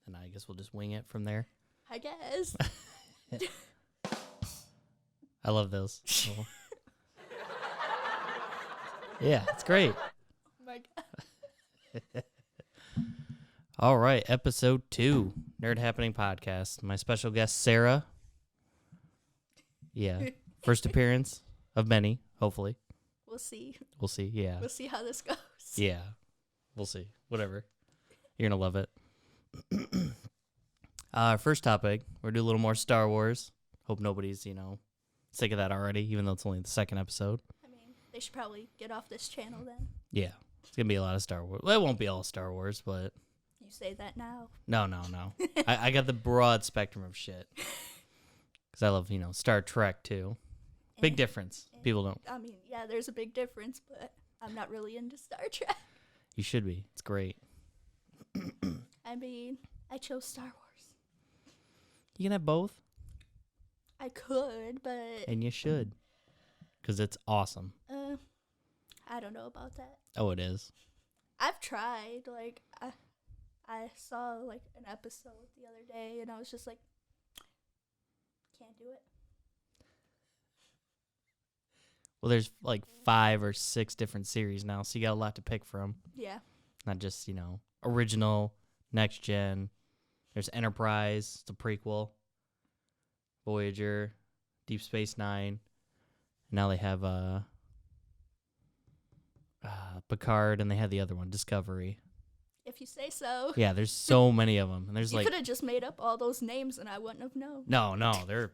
And I guess we'll just wing it from there. I guess. I love those. Yeah, it's great. Oh my God. All right, episode 2, Nerd Happening Podcast. My special guest, Sarah. Yeah, first appearance of many, hopefully. We'll see. We'll see, yeah. We'll see how this goes. Yeah, we'll see. Whatever. You're going to love it. First topic, we're going to do a little more Star Wars. Hope nobody's, sick of that already, even though it's only the second episode. I mean, they should probably get off this channel then. Yeah, it's going to be a lot of Star Wars. Well, it won't be all Star Wars, but... You say that now. No. I got the broad spectrum of shit. Because I love, Star Trek, too. Big difference. People don't. I mean, yeah, there's a big difference, but I'm not really into Star Trek. You should be. It's great. I mean, I chose Star Wars. You can have both. I could, but... And you should. Because it's awesome. I don't know about that. Oh, it is. I've tried. Like, I saw, like, an episode the other day, and I was just like, can't do it. Well, there's like 5 or 6 different series now, so you got a lot to pick from. Yeah. Not just, original, next gen. There's Enterprise, it's a prequel. Voyager, Deep Space Nine. Now they have Picard, and they have the other one, Discovery. If you say so. Yeah, there's so many of them, and there's you could have just made up all those names, and I wouldn't have known. No, there's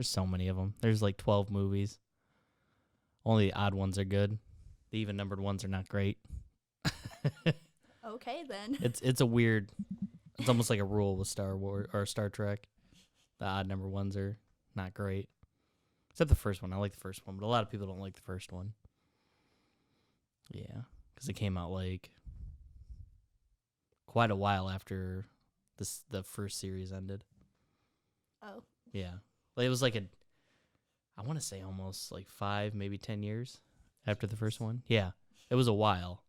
so many of them. There's like 12 movies. Only the odd ones are good. The even numbered ones are not great. Okay, then. It's a weird. It's almost like a rule with Star Wars or Star Trek. The odd number ones are not great. Except the first one. I like the first one, but a lot of people don't like the first one. Yeah, because it came out like quite a while after the first series ended. Oh. Yeah, like it was like I want to say almost like 5, maybe 10 years after the first one. Yeah, it was a while.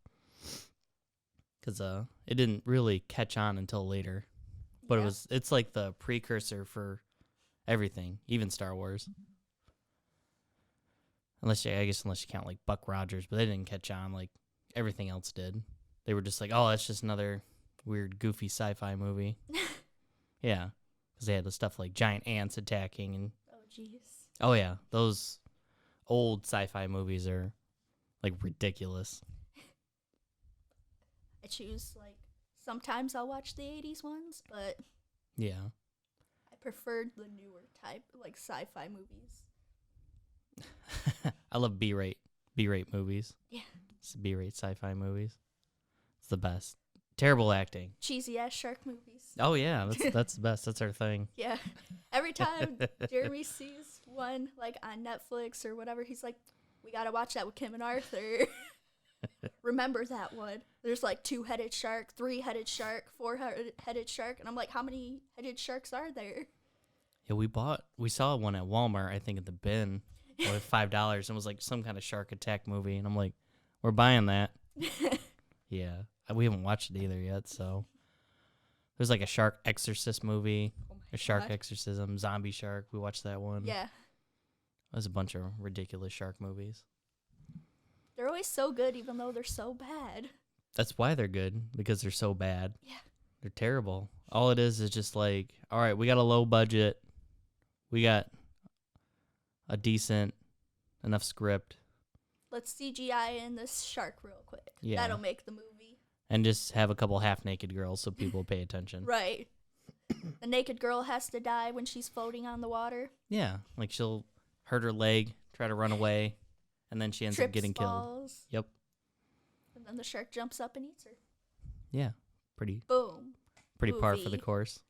Because it didn't really catch on until later. But yeah. it's like the precursor for everything, even Star Wars. Unless you count like Buck Rogers, but they didn't catch on like everything else did. They were just like, oh, that's just another weird, goofy sci-fi movie. Yeah, because they had the stuff like giant ants attacking and... Oh, jeez. Oh, yeah. Those old sci-fi movies are, like, ridiculous. I choose, like, sometimes I'll watch the 80s ones, but... Yeah. I preferred the newer type, like, sci-fi movies. I love B-rate movies. Yeah. It's B-rate sci-fi movies. It's the best. Terrible acting. Cheesy-ass shark movies. Oh, yeah. That's the best. That's our thing. Yeah. Every time Jeremy sees one, like, on Netflix or whatever, he's like, we gotta watch that with Kim and Arthur. Remember that one. There's, like, 2-headed shark, 3-headed shark, 4-headed shark, and I'm like, how many headed sharks are there? Yeah, we saw one at Walmart, I think, at the bin, for $5, and it was, like, some kind of shark attack movie, and I'm like, we're buying that. Yeah. We haven't watched it either yet, so. There's like a shark exorcist movie, a shark exorcism, zombie shark. We watched that one. Yeah. There's a bunch of ridiculous shark movies. They're always so good, even though they're so bad. That's why they're good, because they're so bad. Yeah. They're terrible. All it is just like, all right, we got a low budget. We got a decent enough script. Let's CGI in this shark real quick. Yeah. That'll make the movie. And just have a couple half-naked girls so people pay attention. Right. The naked girl has to die when she's floating on the water. Yeah, like she'll hurt her leg, try to run away, and then she ends up getting falls, killed. Yep. And then the shark jumps up and eats her. Yeah, pretty. Boom. Pretty Movie. par for the course.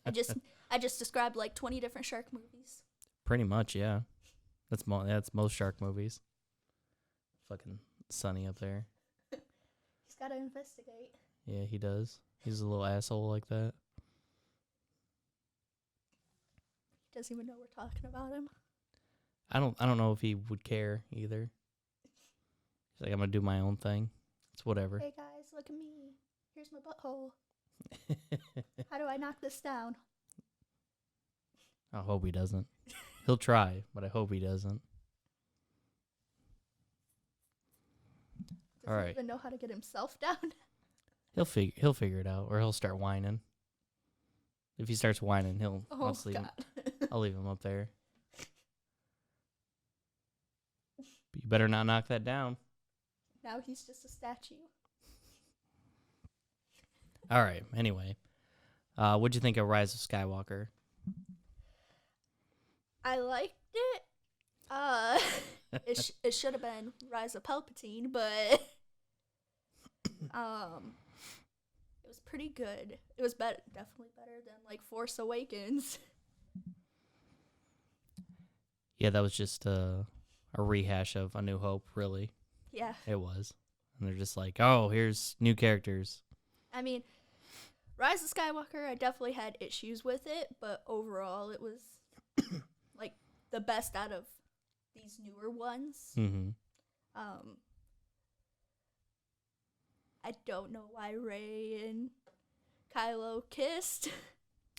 I just described like 20 different shark movies. Pretty much, yeah. That's most shark movies. Fucking Sunny up there. He's got to investigate. Yeah, he does. He's a little asshole like that. He doesn't even know we're talking about him. I don't know if he would care either. He's like, I'm gonna do my own thing. It's whatever. Hey guys, look at me. Here's my butthole. How do I knock this down? I hope he doesn't. He'll try, but I hope he doesn't. Does All he right. even know how to get himself down? He'll figure it out, or he'll start whining. If he starts whining, I'll just leave him. I'll leave him up there. But you better not knock that down. Now he's just a statue. All right. Anyway, what'd you think of Rise of Skywalker? I liked it. It should have been Rise of Palpatine, but it was pretty good. It was definitely better than like Force Awakens. Yeah, that was just a rehash of A New Hope, really. Yeah. It was. And they're just like, oh, here's new characters. I mean, Rise of Skywalker, I definitely had issues with it, but overall it was like the best out of these newer ones. Mm-hmm. I don't know why Rey and Kylo kissed.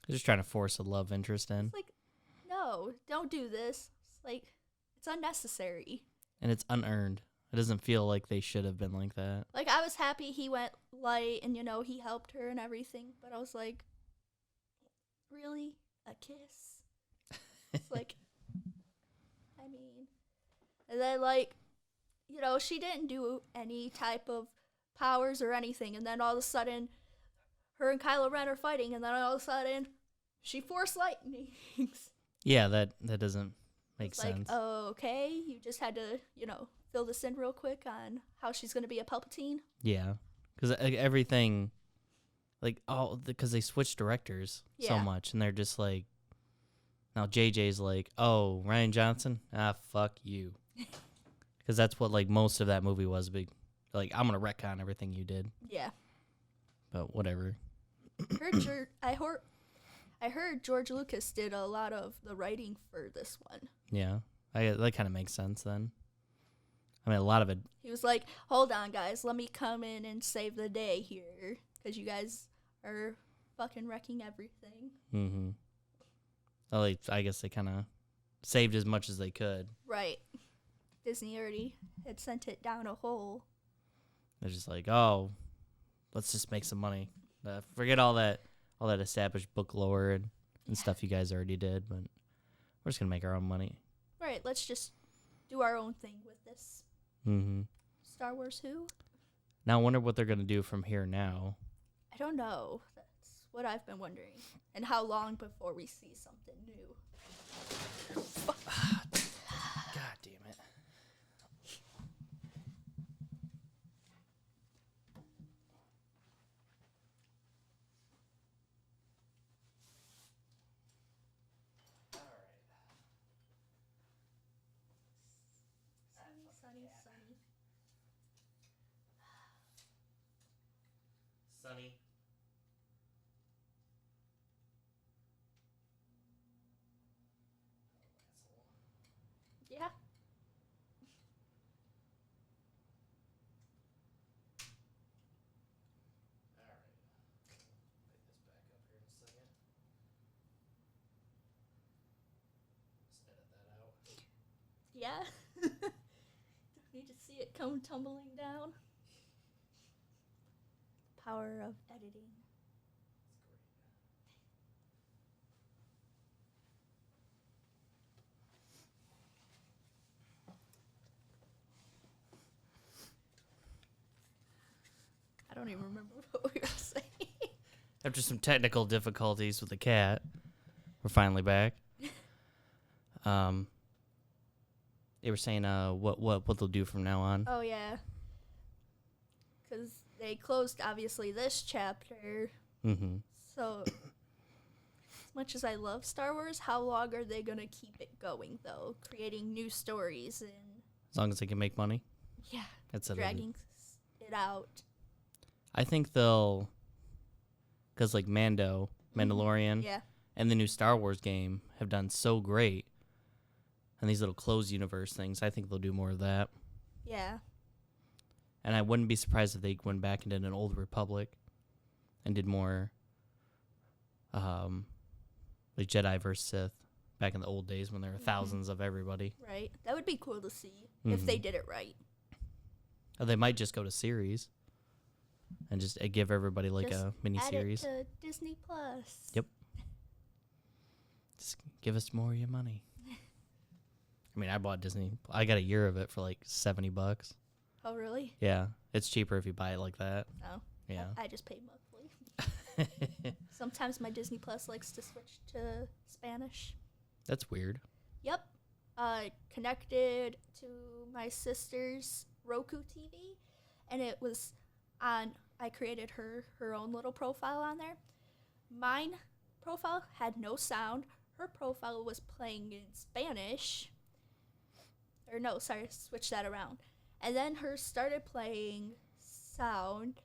They're just trying to force a love interest in. It's like, no, don't do this. It's like, it's unnecessary. And it's unearned. It doesn't feel like they should have been like that. Like, I was happy he went light and, he helped her and everything, but I was like, really? A kiss? It's like, I mean, and then, like, she didn't do any type of powers or anything, and then all of a sudden, her and Kylo Ren are fighting, and then all of a sudden, she force lightnings. Yeah, that doesn't make sense. Like, oh, okay, you just had to, fill this in real quick on how she's going to be a Palpatine. Yeah, because everything, like, because they switched directors so much, and they're just like, now JJ's like, oh, Rian Johnson? Fuck you. Because that's what, like, most of that movie was. Big, like, I'm going to retcon everything you did. Yeah. But whatever. I heard George Lucas did a lot of the writing for this one. Yeah. That kind of makes sense then. I mean, a lot of it. He was like, hold on, guys. Let me come in and save the day here. Because you guys are fucking wrecking everything. Mm-hmm. Well, I guess they kind of saved as much as they could. Right. Disney already had sent it down a hole. They're just like, oh, let's just make some money. Forget all that established book lore and stuff you guys already did, but we're just going to make our own money. Right. Let's just do our own thing with this. Mm-hmm. Star Wars who? Now I wonder what they're going to do from here now. I don't know. That's what I've been wondering. And how long before we see something new. God damn it. Sunny. Yeah. All right. Pick this back up here in a second. Just edit that out. Yeah. Don't need to see it come tumbling down. Power of editing. I don't even remember what we were saying. After some technical difficulties with the cat, we're finally back. They were saying what they'll do from now on. Oh yeah. Because they closed obviously this chapter. Mm-hmm. So as much as I love Star Wars, how long are they gonna keep it going though? Creating new stories and As long as they can make money. yeah, That's it. dragging it out. I think they'll, because like Mandalorian, Yeah. and the new Star Wars game have done so great, and these little closed universe things, I think they'll do more of that. Yeah. And I wouldn't be surprised if they went back and did an Old Republic and did more like Jedi versus Sith back in the old days when there were thousands of everybody. Right. That would be cool to see if they did it right. Or they might just go to series and just give everybody like Just a mini series. Add it to Disney Plus. Yep. Just give us more of your money. I mean, I bought Disney. I got a year of it for like $70. Oh, really? Yeah, it's cheaper if you buy it like that. Oh. Yeah. I just pay monthly. Sometimes my Disney Plus likes to switch to Spanish. That's weird. Yep. Connected to my sister's Roku TV, and it was on. I created her own little profile on there. Mine profile had no sound. Her profile was playing in Spanish. Or no, sorry, switch that around. And then hers started playing sound,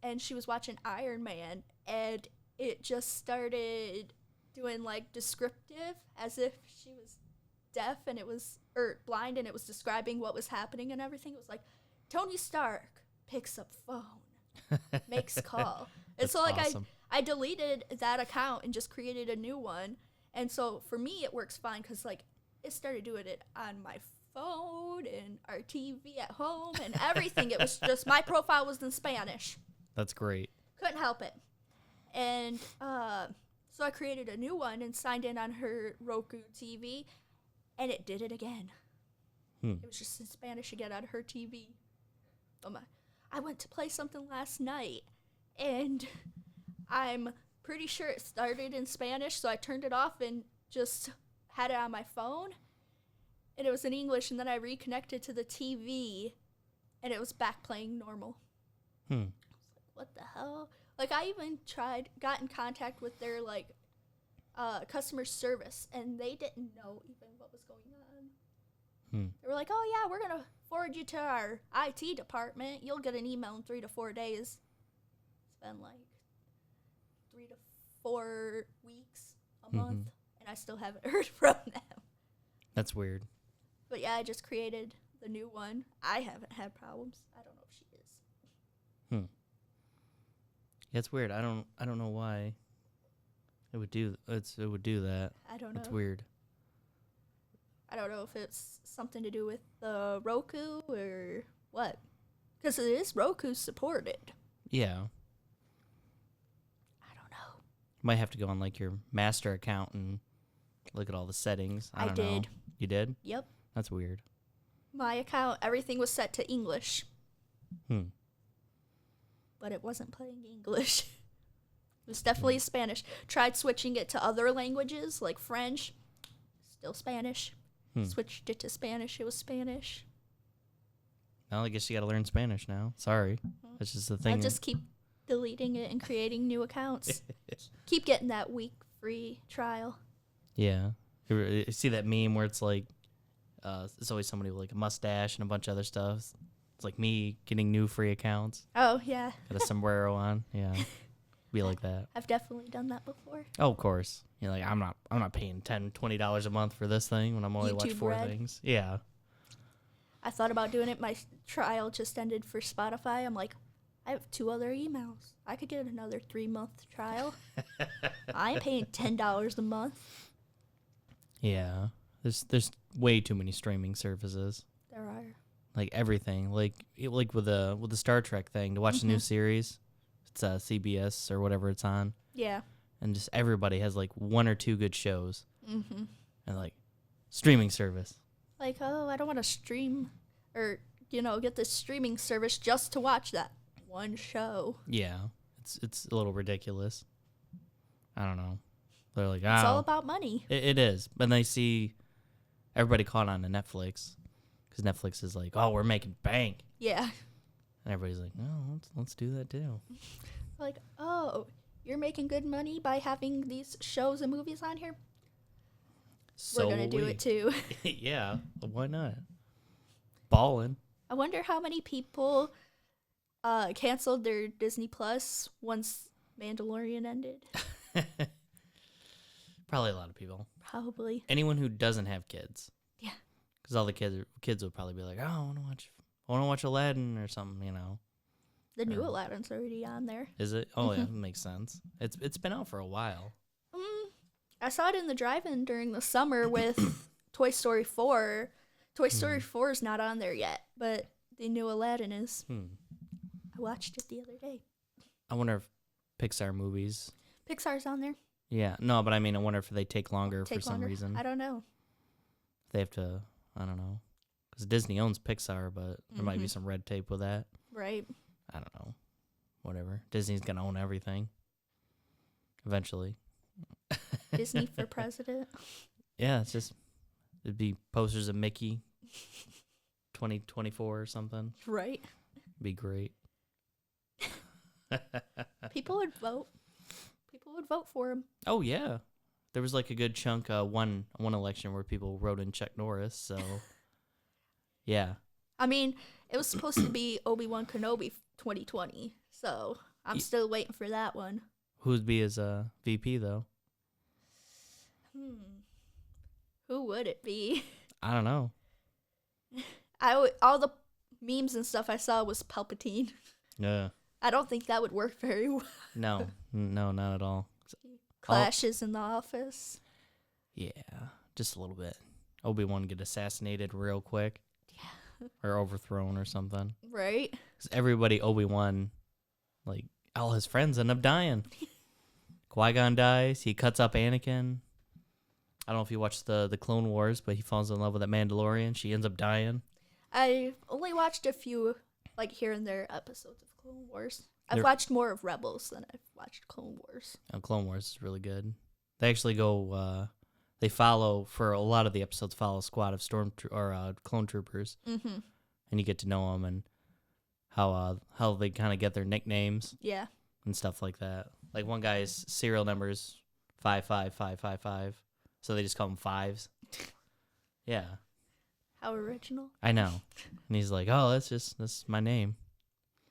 and she was watching Iron Man, and it just started doing like descriptive as if she was deaf and it was or blind, and it was describing what was happening and everything. It was like Tony Stark picks up phone, makes call. And so like awesome. I deleted that account and just created a new one. And so for me it works fine because like it started doing it on my phone and our TV at home and everything. It was just my profile was in Spanish. That's great. Couldn't help it. And so I created a new one and signed in on her Roku TV, and it did it again. It was just in Spanish again on her TV. I went to play something last night, and I'm pretty sure it started in Spanish, so I turned it off and just had it on my phone, and it was in English, and then I reconnected to the TV, and it was back playing normal. I was like, what the hell? Like, I even got in contact with their, like, customer service, and they didn't know even what was going on. They were like, oh, yeah, we're going to forward you to our IT department. You'll get an email in 3 to 4 days. It's been, like, 3 to 4 weeks, a month, and I still haven't heard from them. That's weird. But, yeah, I just created the new one. I haven't had problems. I don't know if she is. Yeah, it's weird. I don't know why it would do that. I don't know. It's weird. I don't know if it's something to do with the Roku or what. Because it is Roku supported. Yeah. I don't know. You might have to go on like your master account and look at all the settings. I don't know. did. You did? Yep. That's weird. My account, everything was set to English. But it wasn't playing English. It was definitely Spanish. Tried switching it to other languages like French. Still Spanish. Switched it to Spanish. It was Spanish. Well, I guess you got to learn Spanish now. Sorry. That's just the thing. I'll just keep deleting it and creating new accounts. Keep getting that week free trial. Yeah. You see that meme where it's like, it's always somebody with like a mustache and a bunch of other stuff. It's like me getting new free accounts. Oh, yeah. Got a sombrero on. Yeah. Be like that. I've definitely done that before. Oh, of course. You're like, I'm not paying $10, $20 a month for this thing when I'm only watching 4 things. Yeah. I thought about doing it. My trial just ended for Spotify. I'm like, I have 2 other emails. I could get another 3-month trial. I ain't paying $10 a month. Yeah. There's way too many streaming services. There are. Like everything. Like with the Star Trek thing, to watch the new series, it's CBS or whatever it's on. Yeah. And just everybody has like 1 or 2 good shows. And like streaming service. Like, oh, I don't want to stream or, get this streaming service just to watch that one show. Yeah. It's a little ridiculous. I don't know. They're like, It's all about money. It is. But they see everybody caught on to Netflix. Because Netflix is like, oh, we're making bank. Yeah. And everybody's like, no, let's do that too. Like, oh, you're making good money by having these shows and movies on here? So we're going to do it too. Yeah, why not? Ballin'. I wonder how many people canceled their Disney Plus once Mandalorian ended. Probably a lot of people. Probably. Anyone who doesn't have kids. Yeah. Because all the kids will probably be like, oh, I want to watch Aladdin or something, The new Or- Aladdin's already on there. Is it? Oh, yeah, that makes sense. It's been out for a while. I saw it in the drive-in during the summer with Toy Story 4. Toy Story 4 is not on there yet, but the new Aladdin is. I watched it the other day. I wonder if Pixar movies. Pixar's on there. Yeah, no, but I mean, I wonder if they take longer for some reason. I don't know. They have to, I don't know. Because Disney owns Pixar, but there might be some red tape with that. Right. I don't know. Whatever. Disney's going to own everything. Eventually. Disney for president. Yeah, it'd be posters of Mickey 2024 or something. Right. Be great. People would vote. People would vote for him. Oh, yeah. There was like a good chunk, one election where people wrote in Chuck Norris, so yeah. I mean, it was supposed to be Obi-Wan Kenobi 2020, so I'm still waiting for that one. Who would be his VP, though? Who would it be? I don't know. All the memes and stuff I saw was Palpatine. Yeah. I don't think that would work very well. No, not at all. Clashes in the office. Yeah, just a little bit. Obi-Wan get assassinated real quick. Yeah. Or overthrown or something. Right. 'Cause everybody Obi-Wan, like, all his friends end up dying. Qui-Gon dies. He cuts up Anakin. I don't know if you watched the Clone Wars, but he falls in love with that Mandalorian. She ends up dying. I only watched a few, like, here and there episodes of Clone Wars. I've watched more of Rebels than I've watched Clone Wars. Clone Wars is really good. They actually go, they follow, for a lot of the episodes, follow a squad of clone troopers. Mm-hmm. And you get to know them and how they kind of get their nicknames. Yeah. And stuff like that. Like one guy's serial number is 55555, so they just call him Fives. Yeah. How original. I know. And he's like, oh, that's my name.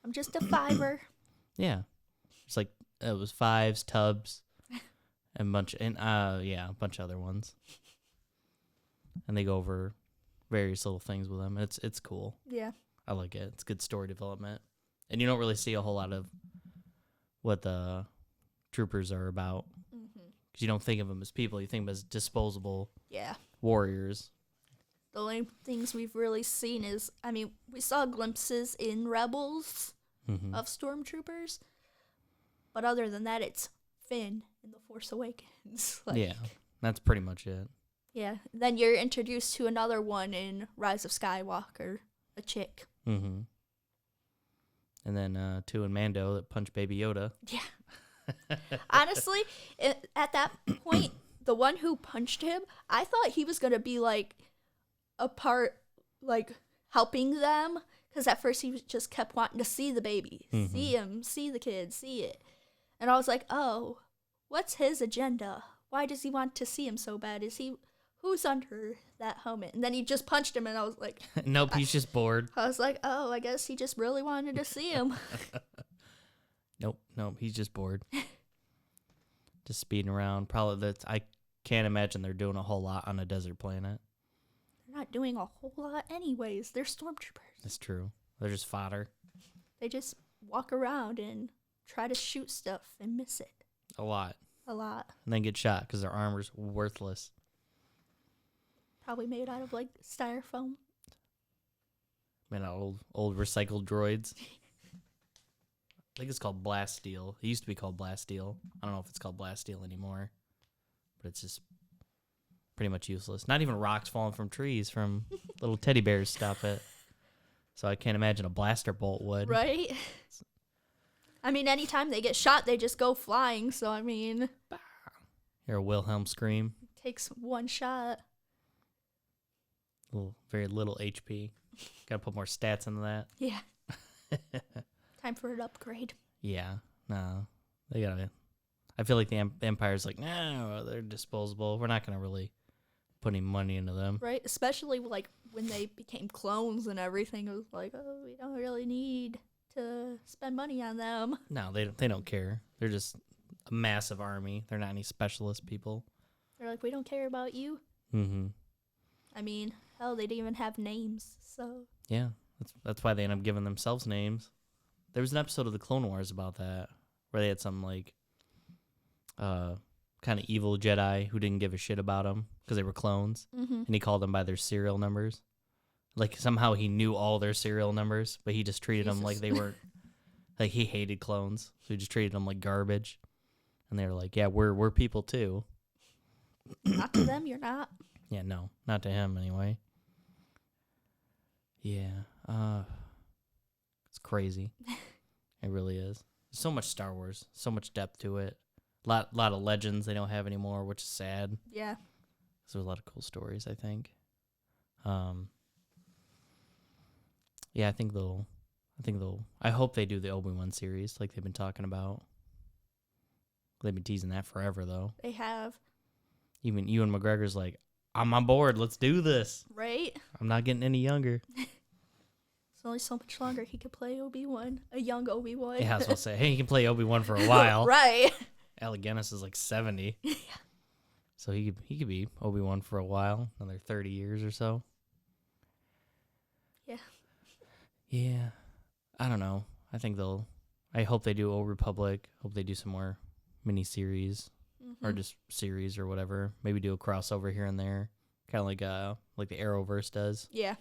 I'm just a fiver. Yeah. It's like, it was Fives, Tubbs, and a bunch of other ones. And they go over various little things with them. It's cool. Yeah. I like it. It's good story development. And you don't really see a whole lot of what the troopers are about. Because you don't think of them as people. You think of them as disposable warriors. The only things we've really seen is, I mean, we saw glimpses in Rebels of stormtroopers. But other than that, it's Finn in The Force Awakens. Yeah, that's pretty much it. Yeah. Then you're introduced to another one in Rise of Skywalker, a chick. Mm-hmm. And then two in Mando that punch Baby Yoda. Yeah. Honestly, at that point, the one who punched him, I thought he was going to be, like, a part, like, helping them. Because at first he just kept wanting to see the baby. See him, see the kid, see it. And I was like, oh, what's his agenda? Why does he want to see him so bad? Who's under that helmet? And then he just punched him, and I was like... Nope, he's just bored. I was like, oh, I guess he just really wanted to see him. Nope, he's just bored. Just speeding around. Probably I can't imagine they're doing a whole lot on a desert planet. They're not doing a whole lot anyways. They're stormtroopers. That's true. They're just fodder. They just walk around and try to shoot stuff and miss it. A lot. And then get shot because their armor's worthless. Probably made out of, like, styrofoam. Man, old recycled droids. I think it's called blast steel. It used to be called blast steel. I don't know if it's called blast steel anymore. But it's just pretty much useless. Not even rocks falling from trees from little teddy bears stop it. So I can't imagine a blaster bolt would. Right? I mean, anytime they get shot, they just go flying. So, I mean... Hear a Wilhelm scream. Takes one shot. Very little HP. Gotta put more stats into that. Yeah. Time for an upgrade. Yeah. No. They gotta... I feel like the Empire's like, no, they're disposable. We're not gonna really put any money into them. Right? Especially, like, when they became clones and everything. It was like, oh, we don't really need to spend money on them. No, they don't care. They're just a massive army. They're not any specialist people. They're like, we don't care about you. Mm-hmm. I mean, hell, they didn't even have names, so... Yeah, that's why they end up giving themselves names. There was an episode of the Clone Wars about that, where they had some like kind of evil Jedi who didn't give a shit about them because they were clones, and he called them by their serial numbers. Like somehow he knew all their serial numbers, but he just treated them like they weren't. Like he hated clones, so he just treated them like garbage. And they were like, "Yeah, we're people too." Not to them, you're not. Yeah, no, not to him anyway. Yeah, it's crazy. It really is. There's so much Star Wars, so much depth to it. Lot of legends they don't have anymore, which is sad. Yeah. There's a lot of cool stories, I think. Yeah, I hope they do the Obi-Wan series like they've been talking about. They've been teasing that forever, though. They have. Even Ewan McGregor's like, I'm on board. Let's do this. Right? I'm not getting any younger. It's only so much longer he could play Obi-Wan. A young Obi-Wan. Yeah, I was going to say, hey, he can play Obi-Wan for a while. Right. Alec Guinness is like 70. Yeah. So he could be Obi-Wan for a while. Another 30 years or so. Yeah. Yeah. I don't know. I hope they do Old Republic. Hope they do some more mini-series. Or just series or whatever. Maybe do a crossover here and there. Kind of like the Arrowverse does. Yeah.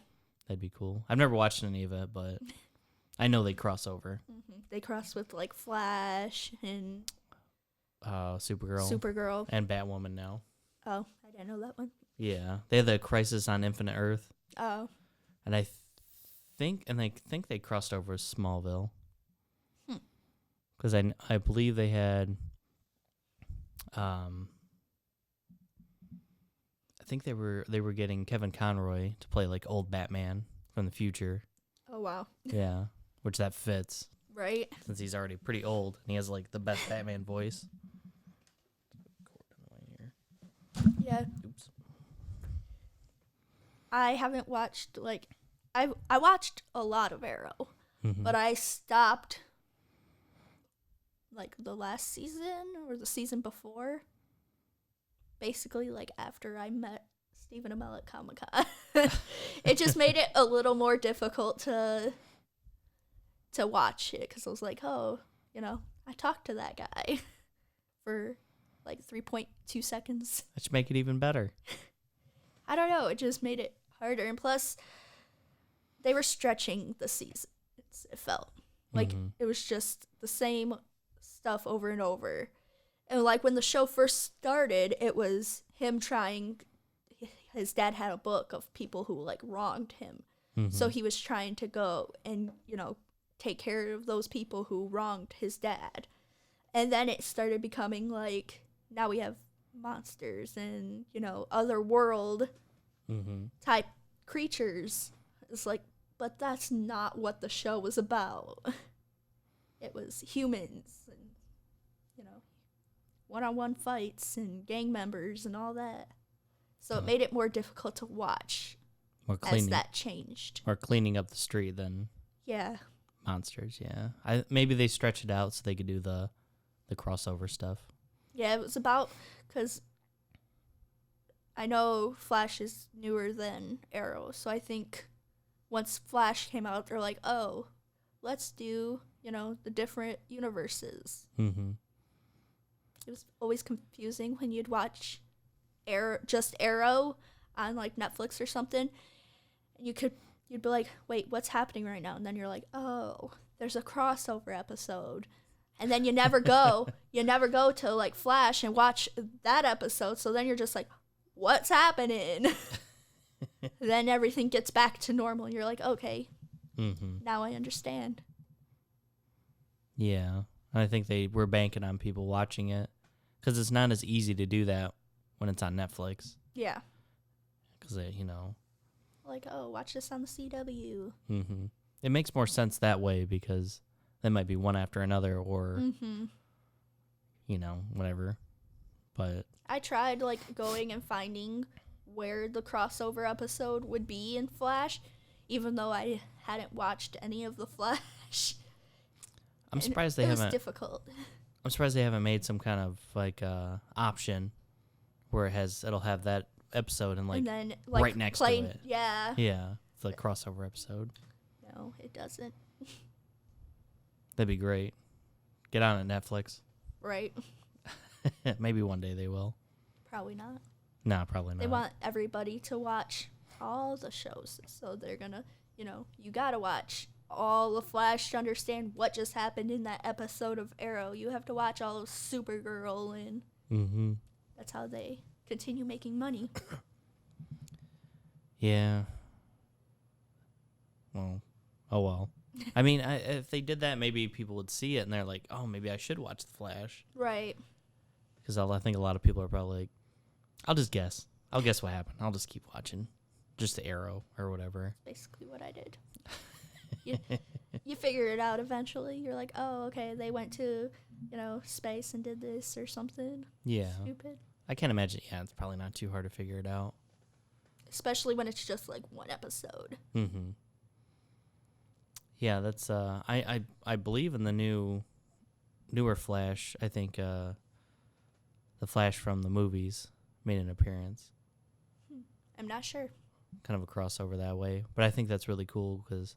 That'd be cool. I've never watched any of it, but I know they cross over. They cross with like Flash and Supergirl. And Batwoman now. Oh, I didn't know that one. Yeah. They had the Crisis on Infinite Earth. Oh. And I think they crossed over with Smallville. Because I believe they had I think they were getting Kevin Conroy to play like old Batman from the future. Oh wow. Yeah, which that fits. Right. Since he's already pretty old and he has like the best Batman voice. Yeah. Oops. I haven't watched I watched a lot of Arrow, but I stopped like the last season or the season before. Basically, like after I met Stephen Amell at Comic-Con. It just made it a little more difficult to watch it because I was like, oh, I talked to that guy for like 3.2 seconds. That should make it even better. I don't know. It just made it harder. And plus, they were stretching the season. It felt like it was just the same stuff over and over. And like when the show first started, it was him trying. His dad had a book of people who like wronged him. So he was trying to go and, take care of those people who wronged his dad. And then it started becoming like, now we have monsters and, other world type creatures. It's like, but that's not what the show was about. It was humans and, one-on-one fights and gang members and all that. So it made it more difficult to watch as that changed. Or cleaning up the street than monsters, yeah. Maybe they stretch it out so they could do the crossover stuff. Yeah, it was about, because I know Flash is newer than Arrow, so I think once Flash came out, they're like, oh, let's do, the different universes. It was always confusing when you'd watch just Arrow on like Netflix or something, and you'd be like, wait, what's happening right now? And then you're like, oh, there's a crossover episode. And then you never go to like Flash and watch that episode. So then you're just like, what's happening? Then everything gets back to normal. And you're like, okay, now I understand. Yeah. I think they were banking on people watching it because it's not as easy to do that when it's on Netflix. Yeah. Because, like, oh, watch this on the CW. It makes more sense that way because they might be one after another or, whatever. But I tried, like, going and finding where the crossover episode would be in Flash, even though I hadn't watched any of the Flash. I'm surprised they haven't. It was difficult. I'm surprised they haven't made some kind of like option where it'll have that episode and then, right next to it. Yeah. Yeah, it's like crossover episode. No, it doesn't. That'd be great. Get on it, Netflix. Right? Maybe one day they will. Probably not. No, probably not. They want everybody to watch all the shows. So they're going to, you got to watch all of Flash to understand what just happened in that episode of Arrow. You have to watch all of Supergirl, and that's how they continue making money. Yeah. Well, oh well. I mean, if they did that, maybe people would see it and they're like, oh, maybe I should watch The Flash. Right. Because I think a lot of people are probably like, I'll just guess. I'll guess what happened. I'll just keep watching. Just the Arrow or whatever. Basically what I did. You figure it out eventually. You're like, oh, okay, they went to, space and did this or something. Yeah. Stupid. I can't imagine. Yeah, it's probably not too hard to figure it out. Especially when it's just like one episode. Mm-hmm. Yeah, that's I believe in the newer Flash. I think the Flash from the movies made an appearance. I'm not sure. Kind of a crossover that way, but I think that's really cool because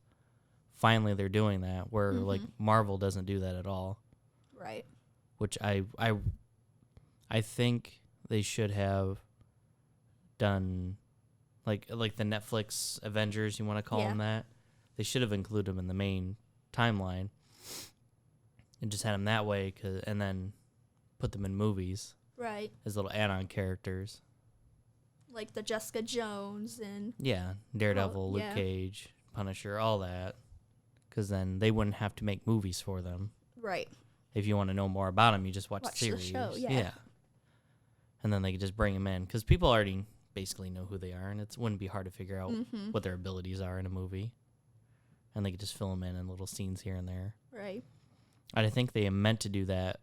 finally they're doing that where like Marvel doesn't do that at all. Right. Which I think they should have done like the Netflix Avengers, you want to call them that. They should have included them in the main timeline and just had them that way, and then put them in movies. Right. As little add-on characters. Like the Jessica Jones and... Yeah, Daredevil, Luke Cage, Punisher, all that. Because then they wouldn't have to make movies for them. Right. If you want to know more about them, you just watch the series. The show, yeah. And then they could just bring them in. Because people already basically know who they are, and it wouldn't be hard to figure out what their abilities are in a movie. And they could just fill them in little scenes here and there. Right. And I think they meant to do that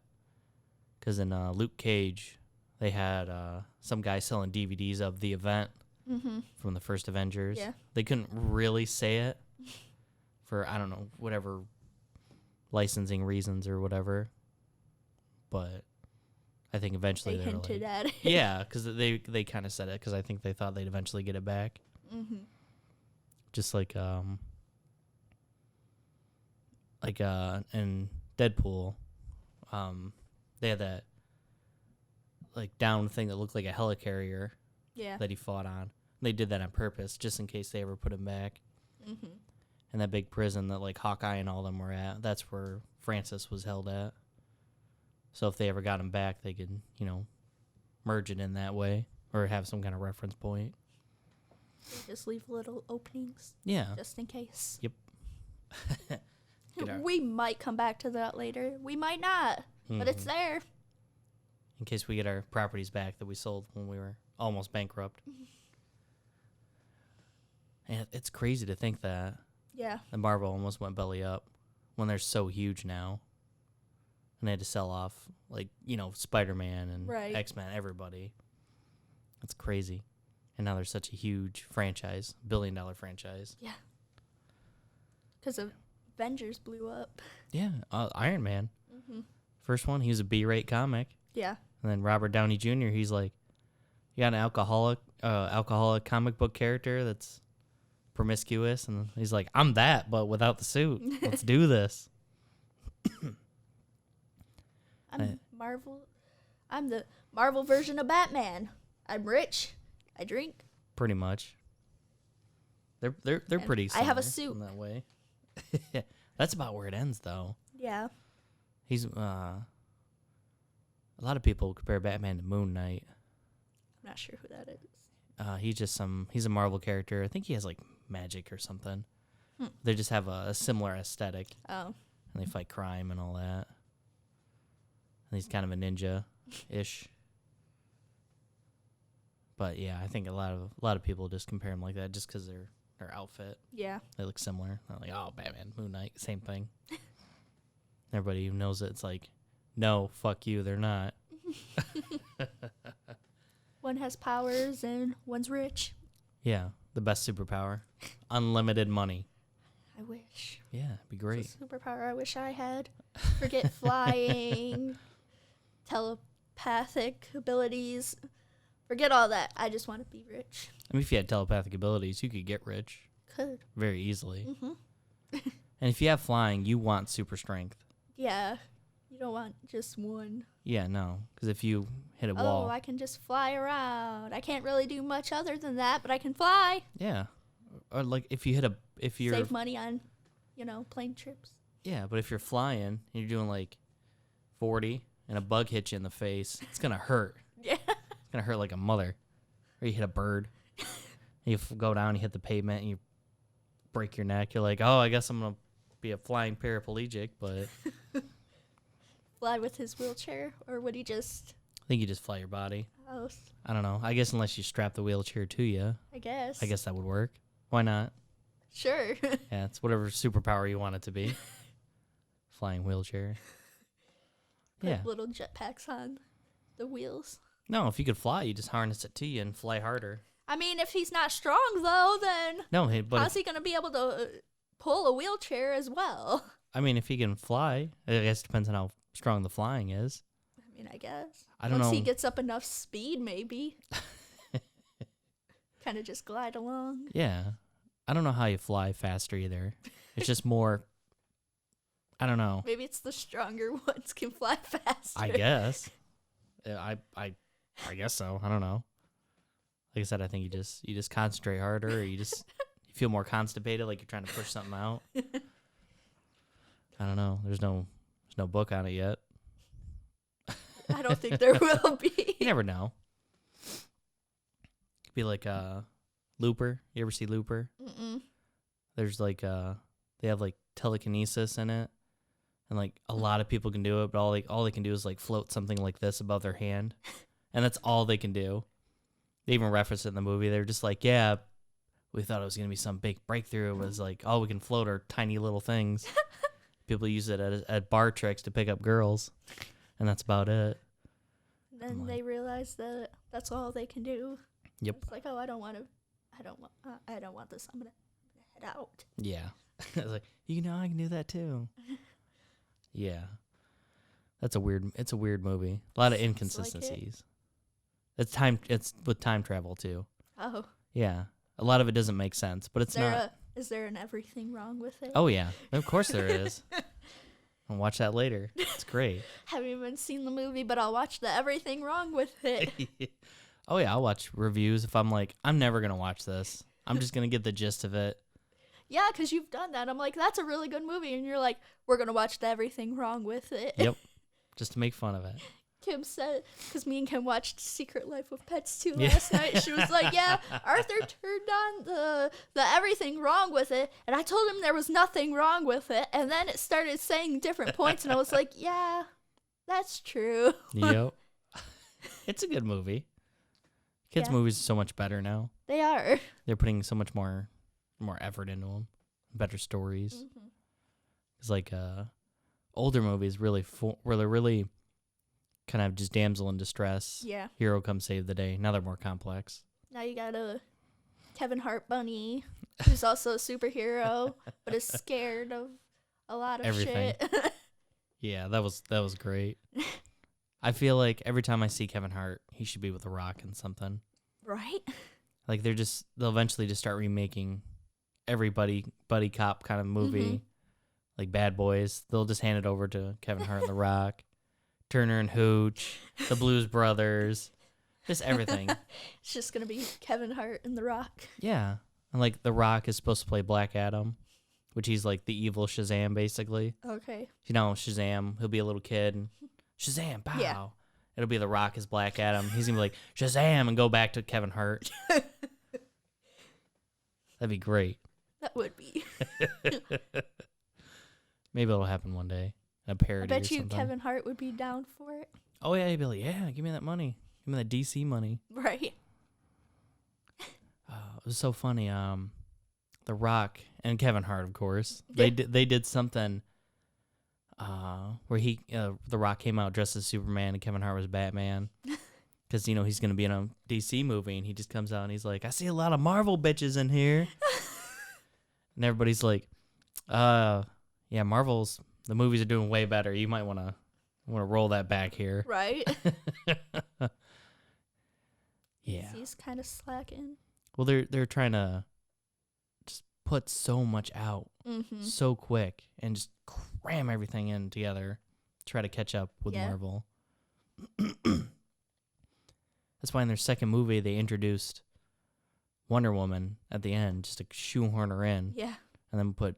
because in Luke Cage, they had some guy selling DVDs of the event from the first Avengers. Yeah. They couldn't really say it for, I don't know, whatever licensing reasons or whatever. But I think eventually they hinted at it. Yeah, because they kind of said it because I think they thought they'd eventually get it back. Just like in Deadpool, they had that like down thing that looked like a helicarrier that he fought on. They did that on purpose just in case they ever put him back. And that big prison that like Hawkeye and all them were at, that's where Francis was held at. So if they ever got him back, they could, merge it in that way or have some kind of reference point. Just leave little openings. Yeah. Just in case. Yep. We might come back to that later. We might not, but it's there. In case we get our properties back that we sold when we were almost bankrupt. And it's crazy to think that. Yeah. The Marvel almost went belly up when they're so huge now. And they had to sell off, like, Spider-Man and X-Men, everybody. That's crazy. And now they're such a huge franchise, billion-dollar franchise. Yeah. Because Avengers blew up. Yeah, Iron Man. First one, he was a B-rate comic. Yeah. And then Robert Downey Jr., he's like, you got an alcoholic comic book character that's promiscuous, and he's like, I'm that, but without the suit. Let's do this. I'm the Marvel version of Batman. I'm rich. I drink. Pretty much. They're pretty similar I have a suit in that way. That's about where it ends, though. Yeah. He's a lot of people compare Batman to Moon Knight. I'm not sure who that is. He's a Marvel character. I think he has like magic or something. They just have a similar aesthetic. Oh. And they fight crime and all that. And he's kind of a ninja-ish. But yeah, I think a lot of people just compare him like that just because their outfit. Yeah. They look similar. They're like, oh, Batman, Moon Knight, same thing. Everybody who knows it, it's like, no, fuck you, they're not. One has powers and one's rich. Yeah, the best superpower. Unlimited money. I wish. Yeah, it'd be great. It's a superpower I wish I had. Forget flying, telepathic abilities. Forget all that. I just want to be rich. I mean, if you had telepathic abilities, you could get rich. Could. Very easily. And if you have flying, you want super strength. Yeah. You don't want just one. Yeah, no, because if you hit a Oh, wall, I can just fly around. I can't really do much other than that, but I can fly. yeah, or like if you hit a, if you're, Save money on, plane trips. yeah, but if you're flying and you're doing like 40 and a bug hits you in the face, it's gonna hurt. Yeah. It's gonna hurt like a mother. Or you hit a bird, and you go down, you hit the pavement, and you break your neck. You're like, oh, I guess I'm gonna be a flying paraplegic, but Fly with his wheelchair, or would he just? I think you just fly your body. Oh, I don't know. I guess unless you strap the wheelchair to you, I guess. I guess that would work. Why not? Sure. Yeah, it's whatever superpower you want it to be. Flying wheelchair. Put Yeah. little jetpacks on the wheels. No, if you could fly, you just harness it to you and fly harder. I mean, if he's not strong though, then No, but how's he gonna be able to pull a wheelchair as well? I mean, if he can fly, I guess it depends on how strong the flying is. I mean, I guess. I don't Once know. he gets up enough speed, maybe. Kind of just glide along. Yeah. I don't know how you fly faster either. It's just more, I don't know. Maybe it's the stronger ones can fly faster. I guess. Yeah, I guess so. I don't know. Like I said, I think you just concentrate harder, or you feel more constipated, like you're trying to push something out. I don't know. There's no book on it yet. I don't think there will be. You never know. Could be like Looper. You ever see Looper? Mm-mm. There's like they have like telekinesis in it, and like a lot of people can do it, but all they can do is like float something like this above their hand, and that's all they can do. They even reference it in the movie. They're just like, yeah, we thought it was gonna be some big breakthrough. It was like, oh, we can float our tiny little things. People use it at bar tricks to pick up girls, and that's about it. Then they realize that that's all they can do. Yep. It's like, oh, I don't want this. I'm gonna head out. Yeah. It's like, I can do that too. Yeah. It's a weird movie. A lot of inconsistencies. It's with time travel too. Oh. Yeah. A lot of it doesn't make sense, but it's not. Is there an everything wrong with it? Oh yeah. Of course there is. I'll watch that later. It's great. Haven't even seen the movie, but I'll watch the everything wrong with it. Oh yeah, I'll watch reviews if I'm like, I'm never going to watch this. I'm just going to get the gist of it. Yeah, because you've done that. I'm like, that's a really good movie. And you're like, we're going to watch the everything wrong with it. Yep. Just to make fun of it. Kim said, because me and Kim watched Secret Life of Pets 2 last night. She was like, yeah, Arthur turned on the everything wrong with it. And I told him there was nothing wrong with it. And then it started saying different points. And I was like, yeah, that's true. Yep. It's a good movie. Kids' movies are so much better now. They are. They're putting so much more effort into them. Better stories. Mm-hmm. It's like older movies really really kind of just damsel in distress. Yeah. Hero comes save the day. Now they're more complex. Now you got a Kevin Hart bunny who's also a superhero, but is scared of a lot of Everything. shit. Yeah, that was great. I feel like every time I see Kevin Hart, he should be with The Rock in something. Right? Like they'll eventually just start remaking every buddy cop kind of movie. Mm-hmm. Like Bad Boys. They'll just hand it over to Kevin Hart and The Rock. Turner and Hooch, the Blues Brothers, just everything. It's just going to be Kevin Hart and The Rock. Yeah. And like The Rock is supposed to play Black Adam, which he's like the evil Shazam basically. Okay. Shazam, he'll be a little kid and Shazam, pow. Yeah. It'll be The Rock as Black Adam. He's going to be like, Shazam, and go back to Kevin Hart. That'd be great. That would be. Maybe it'll happen one day. A parody I bet or you something. Kevin Hart would be down for it. Oh, yeah, he'd be like, yeah, give me that money. Give me that DC money. Right. It was so funny. The Rock and Kevin Hart, of course, Yeah. they did something where The Rock came out dressed as Superman and Kevin Hart was Batman. Because, he's going to be in a DC movie, and he just comes out and he's like, I see a lot of Marvel bitches in here. And everybody's like, yeah, the movies are doing way better. You might want to roll that back here. Right. Yeah. He's kind of slacking. Well, they're trying to just put so much out Mm-hmm. so quick and just ram everything in together, try to catch up with Marvel. That's why in their second movie they introduced Wonder Woman at the end, just to shoehorn her in. Yeah. And then put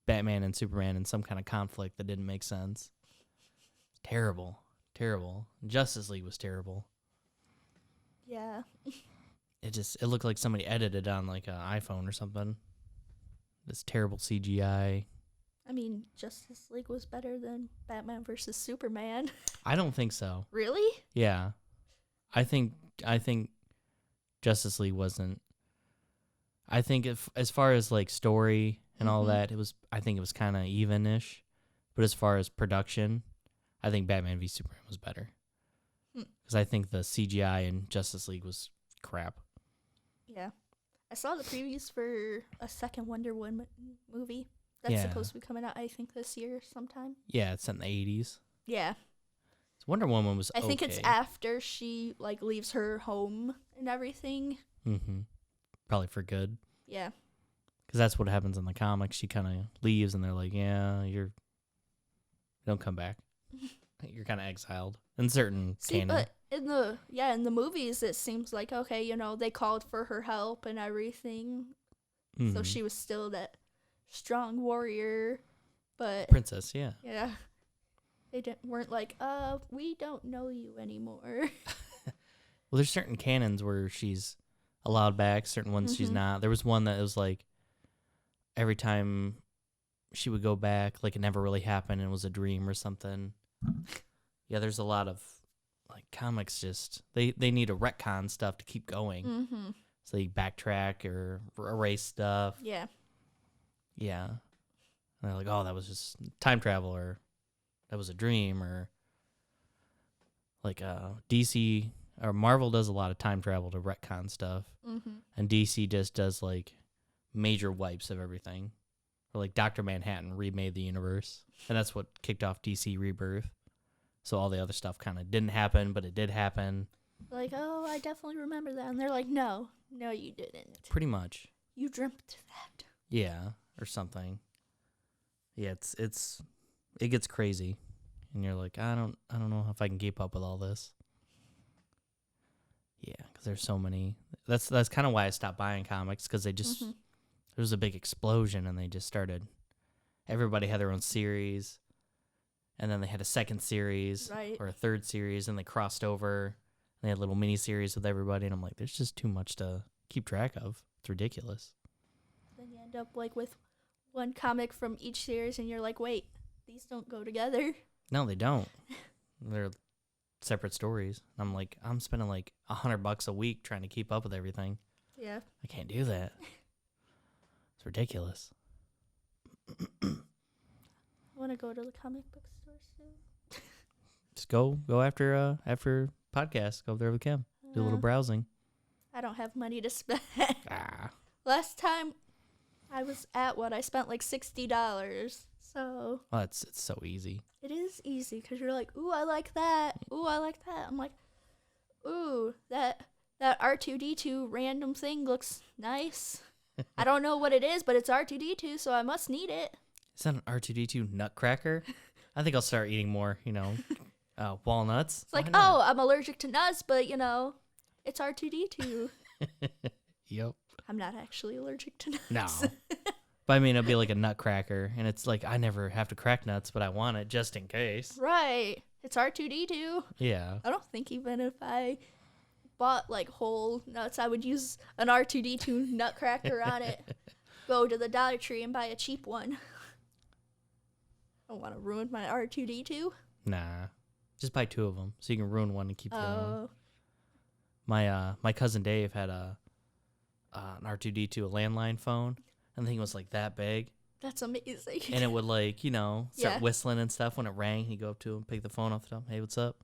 Batman and Superman in some kind of conflict that didn't make sense. Terrible. Terrible. Justice League was terrible. Yeah. It looked like somebody edited on like an iPhone or something. This terrible CGI. I mean, Justice League was better than Batman versus Superman. I don't think so. Really? Yeah. I think Justice League wasn't. I think if as far as like story and all that, I think it was kind of even-ish. But as far as production, I think Batman v Superman was better. Because I think the CGI in Justice League was crap. Yeah. I saw the previews for a second Wonder Woman movie. That's supposed to be coming out, I think, this year sometime. Yeah, it's in the 80s. Yeah. So Wonder Woman was I think it's after she, like, leaves her home and everything. Mm-hmm. Probably for good. Yeah. Because that's what happens in the comics. She kind of leaves, and they're like, yeah, you don't come back. You're kind of exiled in certain canon. But in the movies, it seems like, okay, you know, they called for her help and everything. Mm-hmm. So she was still that strong warrior, but princess, yeah. Yeah. They weren't like, we don't know you anymore. Well, there's certain canons where she's allowed back, certain ones she's not. There was one that was like every time she would go back, like it never really happened and it was a dream or something. Yeah, there's a lot of like comics just they need to retcon stuff to keep going. Mm-hmm. So they backtrack or erase stuff. Yeah. Yeah. And they're like, oh, that was just time travel, or that was a dream, or like DC or Marvel does a lot of time travel to retcon stuff. Mm-hmm. And DC just does like major wipes of everything. Or like Dr. Manhattan remade the universe. And that's what kicked off DC Rebirth. So all the other stuff kind of didn't happen, but it did happen. Like, oh, I definitely remember that. And they're like, no, you didn't. Pretty much. You dreamt that. Yeah, or something. Yeah, it gets crazy. And you're like, I don't know if I can keep up with all this. Yeah, because there's so many. That's kind of why I stopped buying comics, because they just there was a big explosion and they just started. Everybody had their own series, and then they had a second series or a third series, and they crossed over. And they had little mini series with everybody, and I'm like, there's just too much to keep track of. It's ridiculous. Then you end up like with one comic from each series, and you're like, wait, these don't go together. No, they don't. They're separate stories. I'm like, I'm spending like $100 a week trying to keep up with everything. Yeah. I can't do that. It's ridiculous. I want to go to the comic book store soon. Just go after podcast. Go over there with Kim. Do a little browsing. I don't have money to spend. Ah. Last time I was at I spent like $60. So. Oh, it's so easy. It is easy because you're like, ooh, I like that. Ooh, I like that. I'm like, ooh, that R2-D2 random thing looks nice. I don't know what it is, but it's R2-D2, so I must need it. Is that an R2-D2 nutcracker? I think I'll start eating more, walnuts. It's like, oh, I'm allergic to nuts, but, it's R2-D2. Yep. I'm not actually allergic to nuts. No. But I mean, it'd be like a nutcracker, and it's like, I never have to crack nuts, but I want it just in case. Right. It's R2-D2. Yeah. I don't think even if I bought, like, whole nuts, I would use an R2-D2 nutcracker on it. Go to the Dollar Tree and buy a cheap one. I don't want to ruin my R2-D2. Nah. Just buy 2 of them, so you can ruin one and keep the other one. My cousin Dave had an R2-D2, a landline phone. And the thing was like that big. That's amazing. And it would start whistling and stuff when it rang. He'd go up to him, pick the phone off the top. Hey, what's up?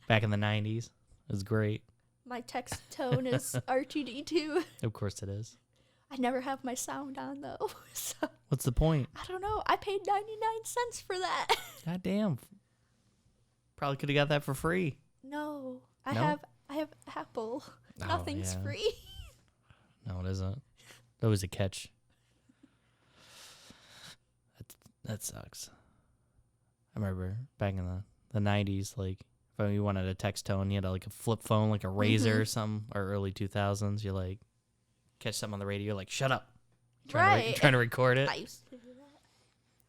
Back in the 90s. It was great. My text tone is R2-D2. Of course it is. I never have my sound on though. So what's the point? I don't know. I paid 99 cents for that. God damn. Probably could have got that for free. No. I have Apple. Oh, Nothing's free. No, it isn't. That was a catch. That sucks. I remember back in the 90s, like, if you wanted a text tone, you had like a flip phone, like a Razor or something, or early 2000s. You like catch something on the radio, you're like, shut up. Trying to record it. I used to do that.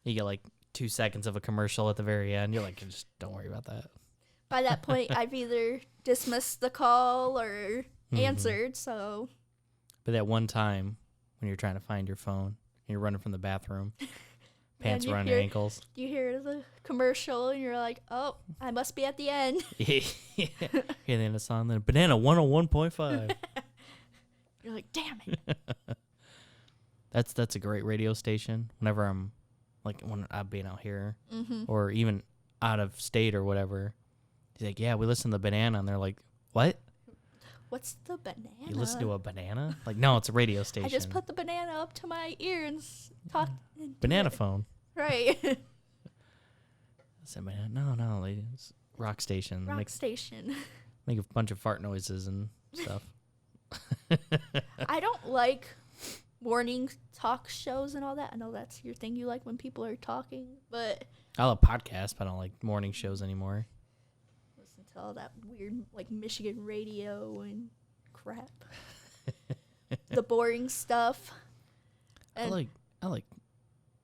You get like 2 seconds of a commercial at the very end. You're like, just don't worry about that. By that point, I've either dismissed the call or answered, so. But that one time when you're trying to find your phone and you're running from the bathroom, pants around your ankles. You hear the commercial and you're like, oh, I must be at the end. Yeah. Hear the end of the song, then Banana 101.5. You're like, damn it. That's a great radio station. Whenever I'm like when I'm being out here or even out of state or whatever, he's like, yeah, we listen to Banana, and they're like, what? What's the banana? You listen to a banana? Like, no, it's a radio station. I just put the banana up to my ear and talk. Banana phone. Right. I said, man, no, lady, it's rock station. Rock station. Make a bunch of fart noises and stuff. I don't like morning talk shows and all that. I know that's your thing. You like when people are talking, but I love podcasts, but I don't like morning shows anymore. Listen to all that weird, like, Michigan radio and crap. The boring stuff. And I like.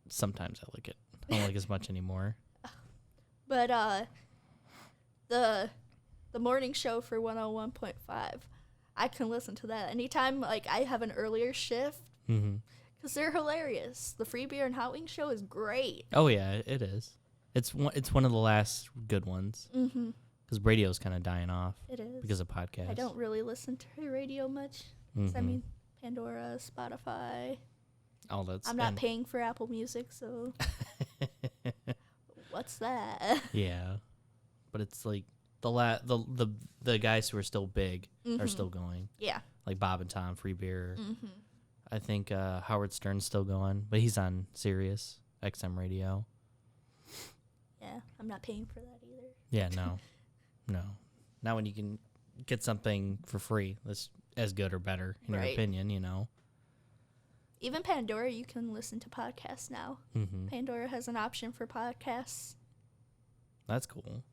Sometimes I like it. I don't like as much anymore. But the morning show for 101.5, I can listen to that anytime. Like, I have an earlier shift because they're hilarious. The Free Beer and Hot Wings show is great. Oh yeah, it is. It's one of the last good ones. Because radio's kind of dying off. It is because of podcasts. I don't really listen to radio much. I mean, Pandora, Spotify. All that's. I'm not paying for Apple Music, so what's that? Yeah, but it's like the guys who are still big are still going. Yeah, like Bob and Tom, Free Beer. I think Howard Stern's still going, but he's on Sirius XM radio. Yeah, I'm not paying for that either. Yeah, no. Not when you can get something for free that's as good or better in your opinion, you know. Even Pandora, you can listen to podcasts now. Pandora has an option for podcasts. That's cool.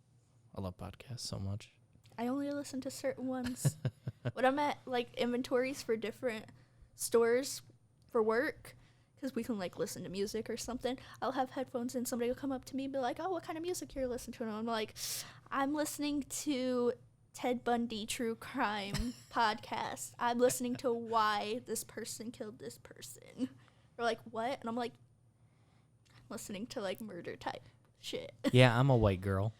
I love podcasts so much. I only listen to certain ones. When I'm at, like, inventories for different stores for work, because we can, like, listen to music or something, I'll have headphones and somebody will come up to me and be like, oh, what kind of music you're listening to? And I'm like, I'm listening to Ted Bundy true crime podcast. I'm listening to why this person killed this person. They're like, what? And I'm like, I'm listening to, like, murder type shit. Yeah, I'm a white girl.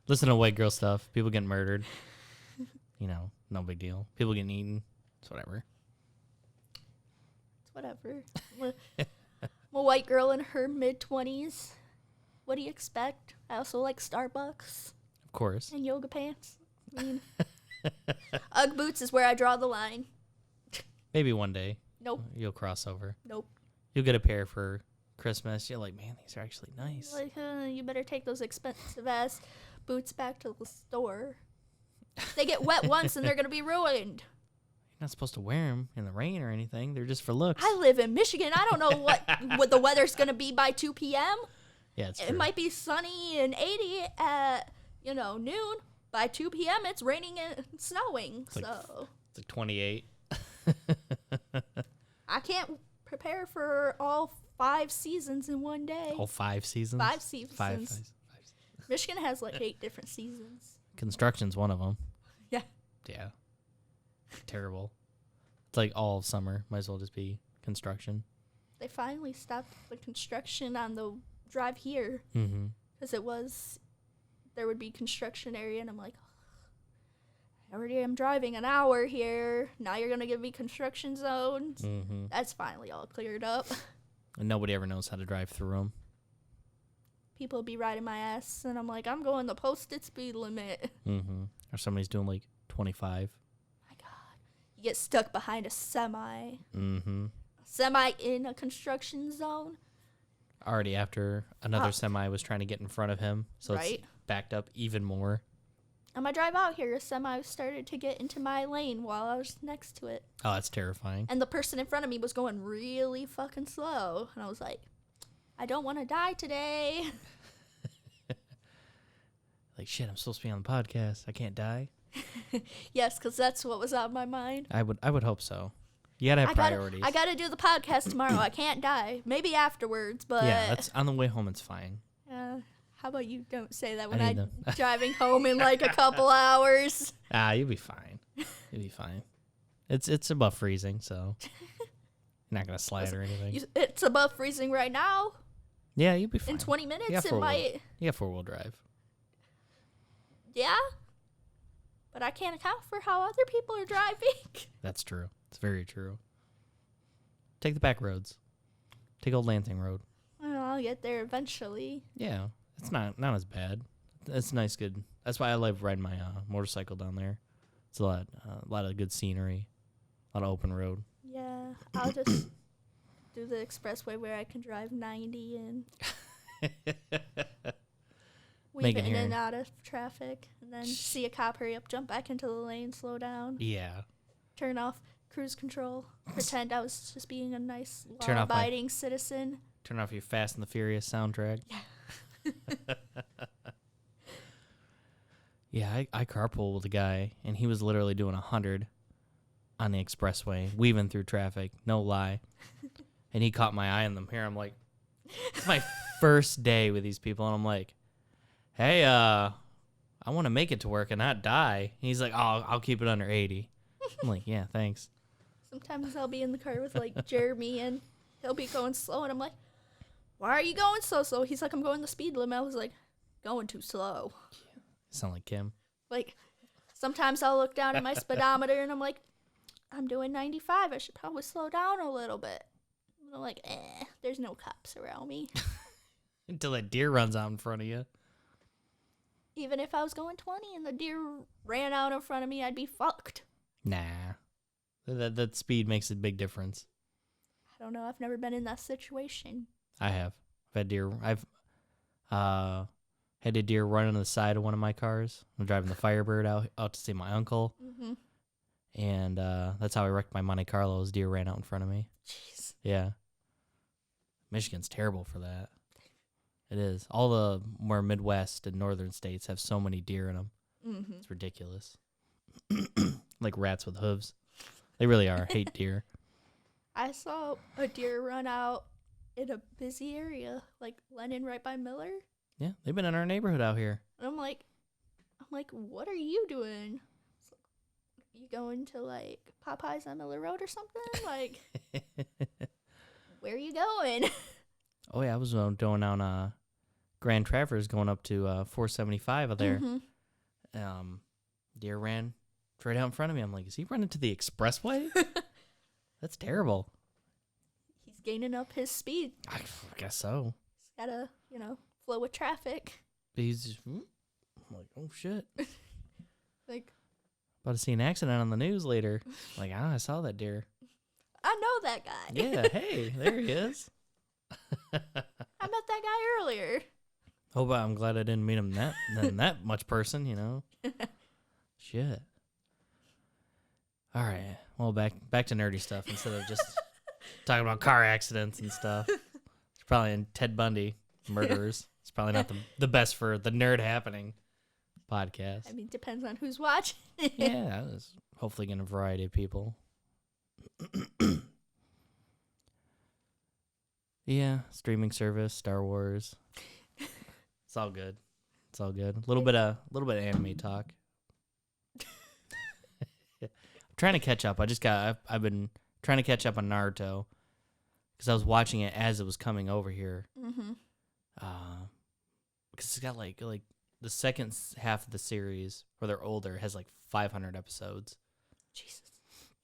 Listen to white girl stuff. People getting murdered. You know, no big deal. People getting eaten. It's whatever. It's whatever. I'm a white girl in her mid-20s. What do you expect? I also like Starbucks. Of course. And yoga pants. I mean, Ugg boots is where I draw the line. Maybe one day. Nope. You'll cross over. Nope. You'll get a pair for Christmas. You're like, man, these are actually nice. Like, you better take those expensive-ass boots back to the store. They get wet once and they're going to be ruined. You're not supposed to wear them in the rain or anything. They're just for looks. I live in Michigan. I don't know what the weather's going to be by 2 p.m. Yeah, it's true. It might be sunny and 80 at, noon. By 2 p.m., it's raining and snowing. It's like 28. I can't prepare for all 5 seasons in one day. All 5 seasons? 5 seasons. Five. Michigan has like 8 different seasons. Construction's one of them. Yeah. Yeah. Terrible. It's like all of summer. Might as well just be construction. They finally stopped the construction on the drive here. Because there would be construction area, and I'm like, I already am driving an hour here. Now you're going to give me construction zones. That's finally all cleared up. And nobody ever knows how to drive through them. People be riding my ass, and I'm like, I'm going the posted speed limit. Or somebody's doing like 25. My God. You get stuck behind a semi. A Semi in a construction zone. Already after another semi was trying to get in front of him. So it's backed up even more. On my drive out here, a semi started to get into my lane while I was next to it. Oh, that's terrifying. And the person in front of me was going really fucking slow. And I was like, I don't want to die today. Like, shit, I'm supposed to be on the podcast. I can't die. Yes, because that's what was on my mind. I would hope so. You gotta have priorities. I gotta do the podcast tomorrow. I can't die. Maybe afterwards, but Yeah, that's on the way home. It's fine. how about you don't say that when I need I'm them. driving home in like a couple hours? You'll be fine. You'll be fine. It's above freezing, so you're not gonna slide or anything. It's above freezing right now. Yeah, you'll be fine. In 20 minutes, You got it might. You got 4-wheel drive. Yeah, but I can't account for how other people are driving. That's true. It's very true. Take the back roads. Take Old Lansing Road. Well, I'll get there eventually. Yeah, it's not as bad. It's nice, good. That's why I love riding my motorcycle down there. It's a lot of good scenery, a lot of open road. Yeah, I'll just do the expressway where I can drive 90 and weave it in and out of traffic, and then see a cop hurry up, jump back into the lane, slow down. Yeah. Turn off cruise control. Pretend I was just being a nice, law-abiding citizen. Turn off your Fast and the Furious soundtrack. Yeah, I carpool with a guy, and he was literally doing 100 on the expressway, weaving through traffic, no lie. And he caught my eye in them. Here, I'm like, it's my first day with these people, and I'm like, hey, I want to make it to work and not die. And he's like, oh, I'll keep it under 80. I'm like, yeah, thanks. Sometimes I'll be in the car with, like, Jeremy, and he'll be going slow, and I'm like, why are you going so slow? He's like, I'm going the speed limit. I was like, going too slow. Sound like Kim. Like, sometimes I'll look down at my speedometer, and I'm like, I'm doing 95. I should probably slow down a little bit. And I'm like, there's no cops around me. Until that deer runs out in front of you. Even if I was going 20 and the deer ran out in front of me, I'd be fucked. Nah. That speed makes a big difference. I don't know. I've never been in that situation. I have. I've had deer. I've had a deer run on the side of one of my cars. I'm driving the Firebird out to see my uncle. Mm-hmm. And that's how I wrecked my Monte Carlo. Deer ran out in front of me. Jeez. Yeah. Michigan's terrible for that. It is. All the more Midwest and northern states have so many deer in them. Mm-hmm. It's ridiculous. Like rats with hooves. They really are. I hate deer. I saw a deer run out in a busy area, like Lennon right by Miller. Yeah, they've been in our neighborhood out here. And I'm like, what are you doing? It's like, you going to like Popeyes on Miller Road or something? Like, where are you going? Oh yeah, I was going down Grand Traverse going up to 475 out there. Mm-hmm. Deer ran right out in front of me. I'm like, is he running to the expressway? That's terrible. He's gaining up his speed. I guess so. He's gotta, flow with traffic. He's just, I'm like, oh shit. Like, about to see an accident on the news later. Like, I saw that deer. I know that guy. Yeah, hey, there he is. I met that guy earlier. Oh, but I'm glad I didn't meet him that much person, Shit. All right. Well, back to nerdy stuff instead of just talking about car accidents and stuff. It's probably in Ted Bundy murderers. It's probably not the best for the Nerd Happening podcast. I mean, depends on who's watching. Yeah, I was hopefully getting a variety of people. Yeah, streaming service, Star Wars. It's all good. It's all good. A little bit of anime talk. I'm trying to catch up. I've been trying to catch up on Naruto because I was watching it as it was coming over here. Mm-hmm. Because it's got like the second half of the series where they're older has like 500 episodes. Jesus.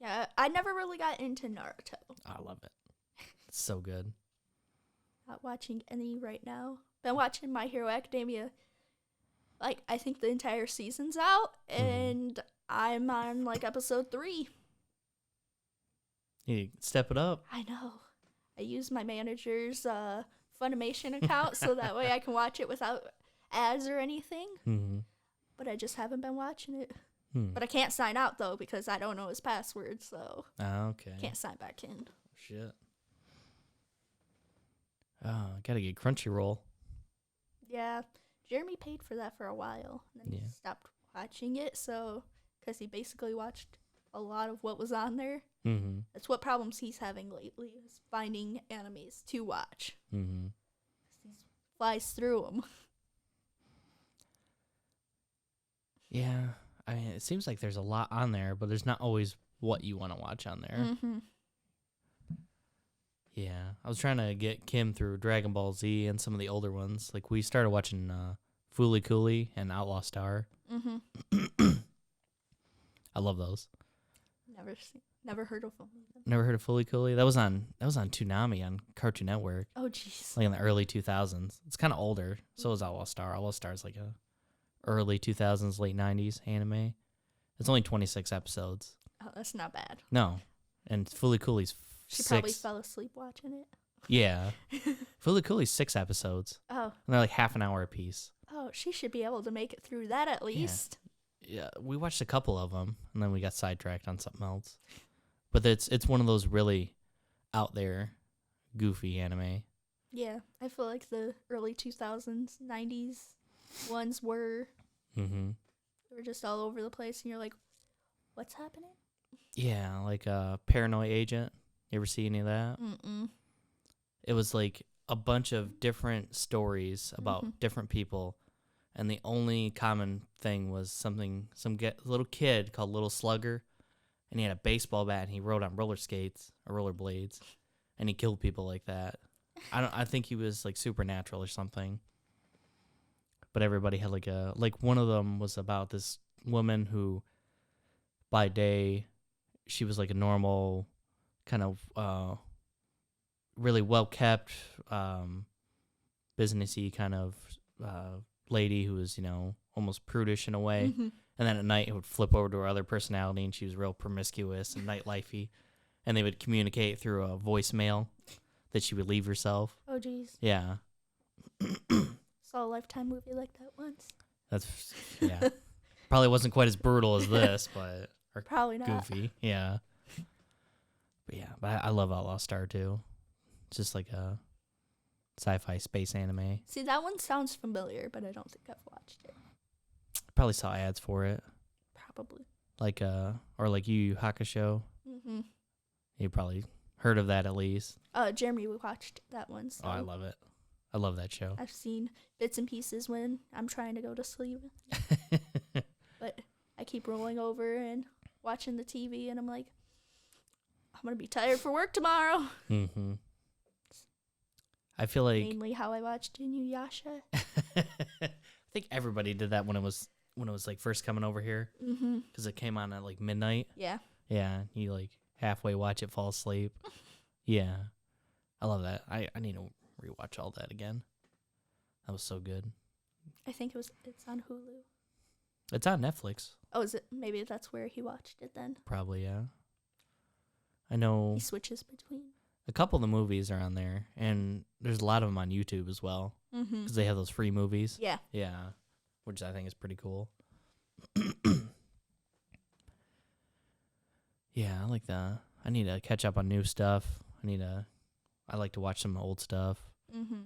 Yeah, I never really got into Naruto. I love it. It's so good. Not watching any right now. Been watching My Hero Academia. Like, I think the entire season's out, and I'm on like episode 3. You step it up. I know. I use my manager's Funimation account so that way I can watch it without ads or anything. Mm-hmm. But I just haven't been watching it. But I can't sign out, though, because I don't know his password, so okay. can't sign back in. Shit. Oh, gotta get Crunchyroll. Yeah, Jeremy paid for that for a while, and then Yeah. he stopped watching it. So, because he basically watched a lot of what was on there. Mm-hmm. That's what problems he's having lately is finding animes to watch. Mm-hmm. He flies through them. Yeah. I mean, it seems like there's a lot on there, but there's not always what you want to watch on there. Mm-hmm. Yeah. I was trying to get Kim through Dragon Ball Z and some of the older ones. Like, we started watching Fooly Cooly and Outlaw Star. Mm-hmm. I love those. Never heard of them. Never heard of Fooly Cooly? That was on Toonami on Cartoon Network. Oh, jeez. Like in the early 2000s. It's kind of older. So is Outlaw Star. Outlaw Star is like a early 2000s, late 90s anime. It's only 26 episodes. Oh, that's not bad. No. And Fooly Cooly's She 6. probably fell asleep watching it. Yeah. Fooly Cooly's 6 episodes. Oh. And they're like half an hour apiece. Oh, she should be able to make it through that at least. Yeah, we watched a couple of them, and then we got sidetracked on something else. But it's one of those really out there, goofy anime. Yeah, I feel like the early 2000s, 90s ones were just all over the place, and you're like, what's happening? Yeah, like Paranoid Agent. You ever see any of that? Mm-mm. It was like a bunch of different stories about different people, and the only common thing was some little kid called Little Slugger, and he had a baseball bat and he rode on roller skates or roller blades, and he killed people like that. I think he was like supernatural or something. But everybody had like one of them was about this woman who, by day, she was like a normal kind of really well kept, businessy kind of lady who was, almost prudish in a way. Mm-hmm. And then at night it would flip over to her other personality, and she was real promiscuous and nightlifey. And they would communicate through a voicemail that she would leave herself. Oh, jeez. Yeah. Saw a Lifetime movie like that once. Yeah. Probably wasn't quite as brutal as this, but or Probably not. goofy. Yeah. But I love Outlaw Star too. It's just like a sci-fi space anime. See, that one sounds familiar, but I don't think I've watched it. Probably saw ads for it. Probably. Like or like Yu Yu Hakusho. Mm-hmm. You probably heard of that at least. Jeremy, we watched that one. So Oh, I love it. I love that show. I've seen bits and pieces when I'm trying to go to sleep. But I keep rolling over and watching the TV, and I'm like, I'm going to be tired for work tomorrow. Mm-hmm. I feel like Mainly how I watched Inuyasha. I think everybody did that when it was like first coming over here, Mm-hmm. because it came on at like midnight. Yeah. Yeah, you like halfway watch it, fall asleep. Yeah, I love that. I need to rewatch all that again. That was so good. I think it's on Hulu. It's on Netflix. Oh, is it? Maybe that's where he watched it then. Probably, yeah. I know He switches between. a couple of the movies are on there, and there's a lot of them on YouTube as well, Mm-hmm. because they have those free movies. Yeah. Yeah, which I think is pretty cool. Yeah, I like that. I need to catch up on new stuff. I like to watch some old stuff. Mm-hmm.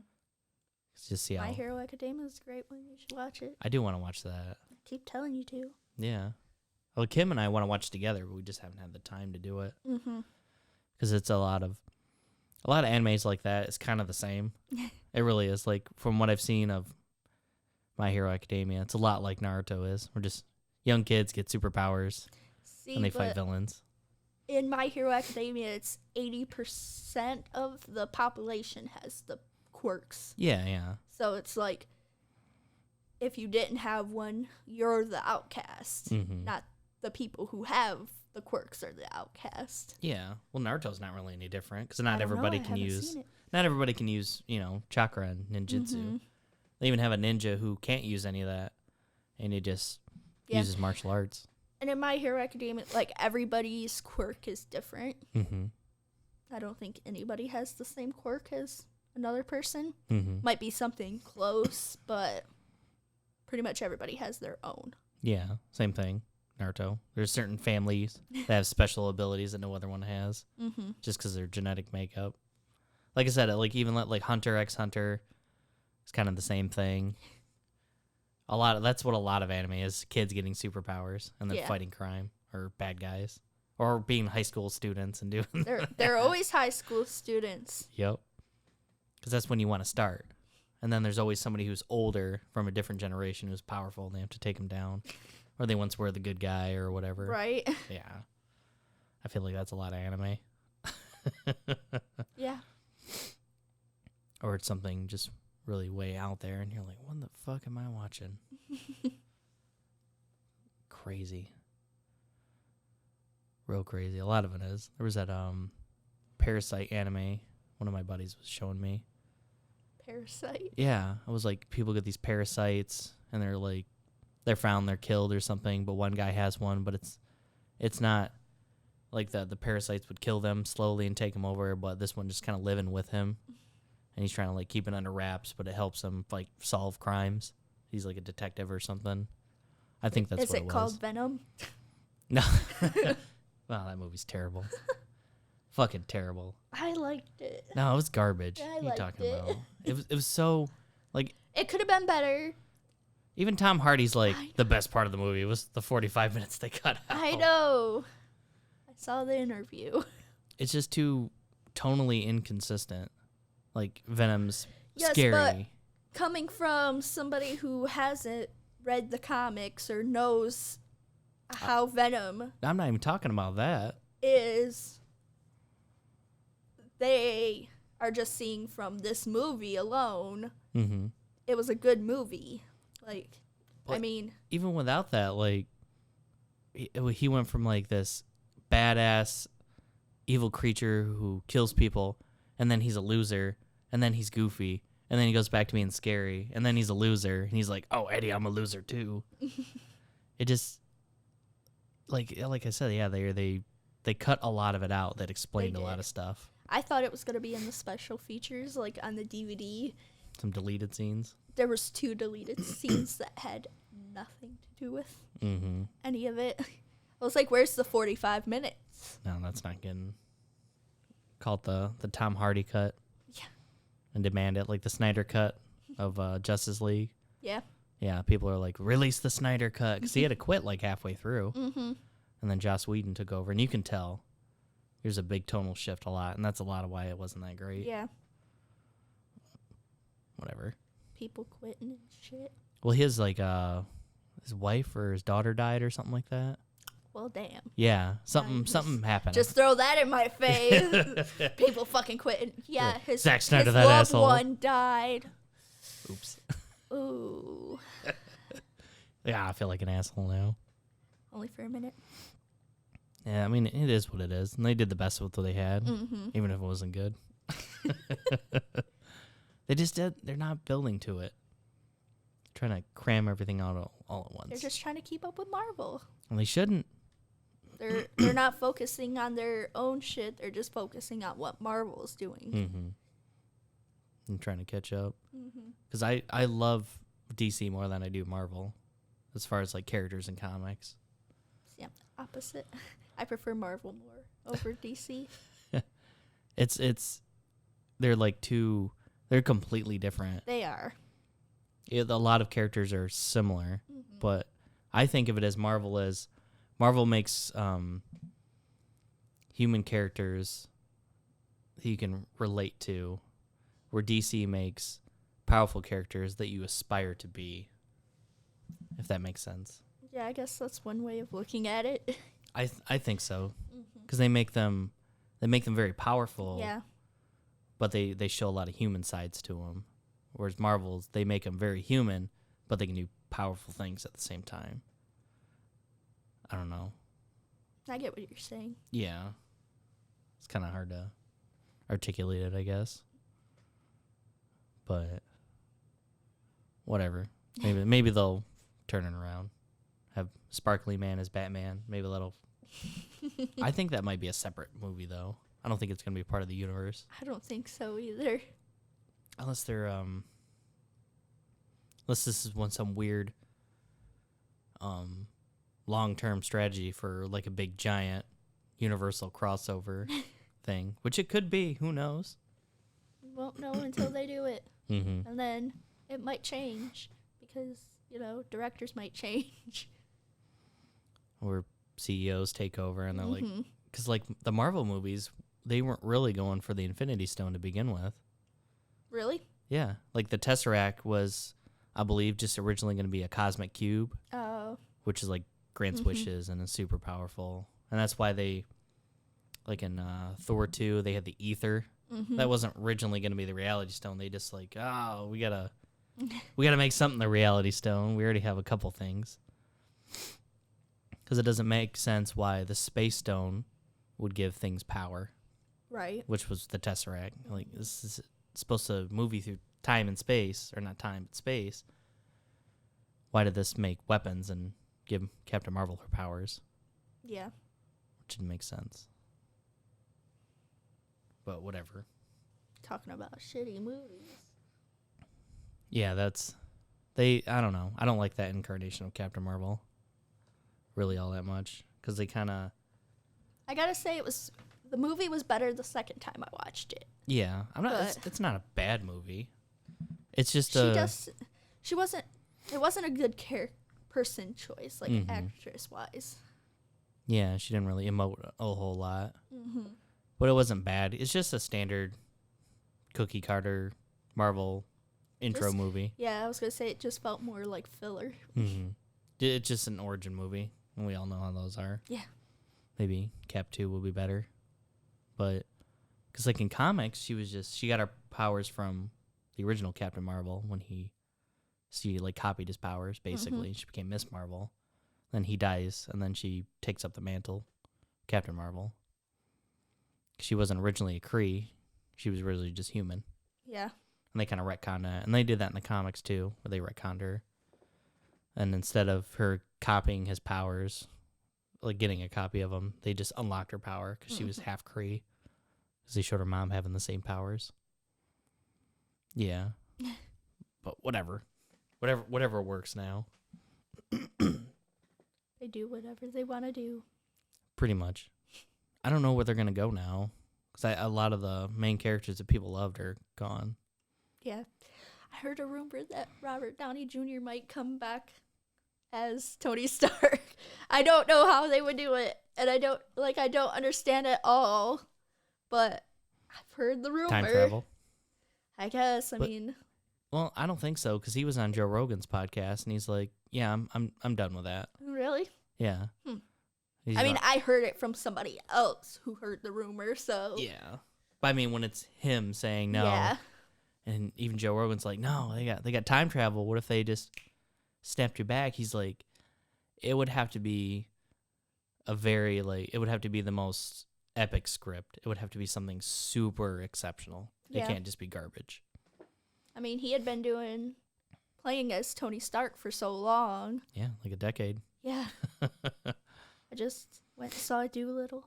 Just see how. My Hero Academia is a great one. You should watch it. I do want to watch that. I keep telling you to. Yeah. Well, Kim and I want to watch together, but we just haven't had the time to do it. Mm-hmm. Because it's a lot of animes like that. It's kind of the same. It really is. Like, from what I've seen of My Hero Academia, it's a lot like Naruto is. We're just young kids get superpowers See, and they fight villains. In My Hero Academia, it's 80% of the population has the quirks. Yeah, yeah. So it's like, if you didn't have one, you're the outcast. Mm-hmm. Not the people who have the quirks are the outcast. Yeah. Well, Naruto's not really any different because not I don't know, everybody I can haven't use. seen it. Not everybody can use, chakra and ninjutsu. Mhm. They even have a ninja who can't use any of that, and he just uses martial arts. And in My Hero Academia, like, everybody's quirk is different. Mm-hmm. I don't think anybody has the same quirk as another person. Mm-hmm. Might be something close, but pretty much everybody has their own. Yeah, same thing. Naruto. There's certain families that have special abilities that no other one has, Mm-hmm. just because of their genetic makeup. like I said, like even like Hunter x Hunter, it's kind of the same thing. That's what a lot of anime is: kids getting superpowers and then fighting crime or bad guys, or being high school students and doing. They're always high school students. Yep, because that's when you want to start. And then there's always somebody who's older from a different generation who's powerful, and they have to take them down, or they once were the good guy or whatever. Right. Yeah, I feel like that's a lot of anime. Yeah. Or it's something just really way out there, and you're like, what the fuck am I watching? Crazy. Real crazy. A lot of it is. There was that Parasite anime one of my buddies was showing me. Parasite? Yeah. It was like people get these parasites, and they're found, they're killed or something, but one guy has one, but it's not like the parasites would kill them slowly and take them over, but this one just kind of living with him. And he's trying to like keep it under wraps, but it helps him like solve crimes. He's like a detective or something. I think that's what it was. Is it called Venom? No. Wow, that movie's terrible. Fucking terrible. I liked it. No, it was garbage. Yeah, what are you talking about? It was so like it could have been better. Even Tom Hardy's like the best part of the movie was the 45 minutes they cut out. I know. I saw the interview. It's just too tonally inconsistent. Like Venom's yes, scary. But coming from somebody who hasn't read the comics or knows how Venom I'm not even talking about that. Is they are just seeing from this movie alone. Mm-hmm. It was a good movie. Like, but I mean, even without that, like he went from like this badass evil creature who kills people, and then he's a loser, and then he's goofy, and then he goes back to being scary, and then he's a loser, and he's like, oh, Eddie, I'm a loser too. It just like I said, yeah, they cut a lot of it out that explained a lot of stuff. I thought it was going to be in the special features, like on the DVD. Some deleted scenes. There was 2 deleted scenes that had nothing to do with any of it. I was like, where's the 45 minutes? No, that's not getting called the Tom Hardy cut. Yeah. And demand it, like the Snyder cut of Justice League. Yeah. Yeah, people are like, release the Snyder cut, because he had to quit like halfway through. Mm-hmm. And then Joss Whedon took over, and you can tell there's a big tonal shift a lot, and that's a lot of why it wasn't that great. Yeah. Whatever. People quitting and shit. Well, his like his wife or his daughter died or something like that. Well, damn. Yeah, something happened. Just throw that in my face. People fucking quitting. Yeah, his Zack Snyder, his that loved asshole. one died. Oops. Ooh. Yeah, I feel like an asshole now. Only for a minute. Yeah, I mean, it is what it is. And they did the best with what they had, Mm-hmm. even if it wasn't good. They're not building to it. Trying to cram everything out all at once. They're just trying to keep up with Marvel. And they shouldn't. They're not focusing on their own shit. They're just focusing on what Marvel's doing. Mm-hmm. I'm trying to catch up. Mm-hmm. Because I love DC more than I do Marvel, as far as like characters and comics. Yeah, opposite. I prefer Marvel more over DC. They're like they're completely different. They are. A lot of characters are similar, but I think of it as Marvel makes human characters that you can relate to, where DC makes powerful characters that you aspire to be, if that makes sense. Yeah, I guess that's one way of looking at it. I think so, because they make them very powerful. Yeah. But they show a lot of human sides to them, whereas Marvel's, they make them very human, but they can do powerful things at the same time. I don't know. I get what you're saying. Yeah, it's kind of hard to articulate it, I guess. But whatever. Maybe they'll turn it around. Have Sparkly Man as Batman. Maybe that'll. I think that might be a separate movie, though. I don't think it's gonna be part of the universe. I don't think so either. Unless they're unless this is some weird long-term strategy for like a big giant universal crossover thing, which it could be. Who knows? won't know until they do it. Mm-hmm. And then it might change because, directors might change. Or CEOs take over and they're like, Mm-hmm. because like the Marvel movies, they weren't really going for the Infinity Stone to begin with. Really? Yeah. Like the Tesseract was, I believe, just originally going to be a cosmic cube, Oh. which is like grants Mhm. wishes and is super powerful. And that's why they, like in Thor 2, they had the ether. Mm-hmm. That wasn't originally going to be the reality stone. They just like, oh, we gotta make something the reality stone. We already have a couple things. Because it doesn't make sense why the space stone would give things power, Right. which was the Tesseract. Like, this is supposed to move you through time and space, or not time, but space. Why did this make weapons and give Captain Marvel her powers? Yeah. Which didn't make sense. But whatever. Talking about shitty movies. Yeah, I don't know. I don't like that incarnation of Captain Marvel really all that much. Because they kind of... I gotta say, the movie was better the second time I watched it. Yeah, it's not a bad movie. It's just it wasn't a good person choice, like Mhm. actress-wise. Yeah, she didn't really emote a whole lot. Mm-hmm. But it wasn't bad. It's just a standard cookie cutter Marvel intro movie. Yeah, I was gonna say it just felt more like filler. Mm-hmm. It's just an origin movie, and we all know how those are. Yeah. Maybe Cap 2 will be better. But, because like in comics, she got her powers from the original Captain Marvel when she like copied his powers, basically. She became Miss Marvel. Then he dies, and then she takes up the mantle, Captain Marvel. She wasn't originally a Kree. She was originally just human. Yeah. And they kind of retconned that. And they did that in the comics, too, where they retconned her. And instead of her copying his powers, like getting a copy of them, they just unlocked her power because she was half Kree. Because they showed her mom having the same powers. Yeah. But whatever. Whatever works now. They do whatever they want to do. Pretty much. I don't know where they're going to go now. Because a lot of the main characters that people loved are gone. Yeah. I heard a rumor that Robert Downey Jr. might come back as Tony Stark. I don't know how they would do it. And I don't understand it all. But I've heard the rumor. Time travel. I guess. I But- mean, Well, I don't think so, because he was on Joe Rogan's podcast, and he's like, "Yeah, I'm done with that." really? Yeah. Hmm. He's I mean, like, I heard it from somebody else who heard the rumor, so. yeah. But I mean, when it's him saying no, Yeah. and even Joe Rogan's like, "No, they got time travel. What if they just snapped you back?" He's like, "It would have to be it would have to be the most epic script. It would have to be something super exceptional. Yeah. It can't just be garbage." I mean, he had been playing as Tony Stark for so long. Yeah, like a decade. Yeah. I just went and saw Doolittle.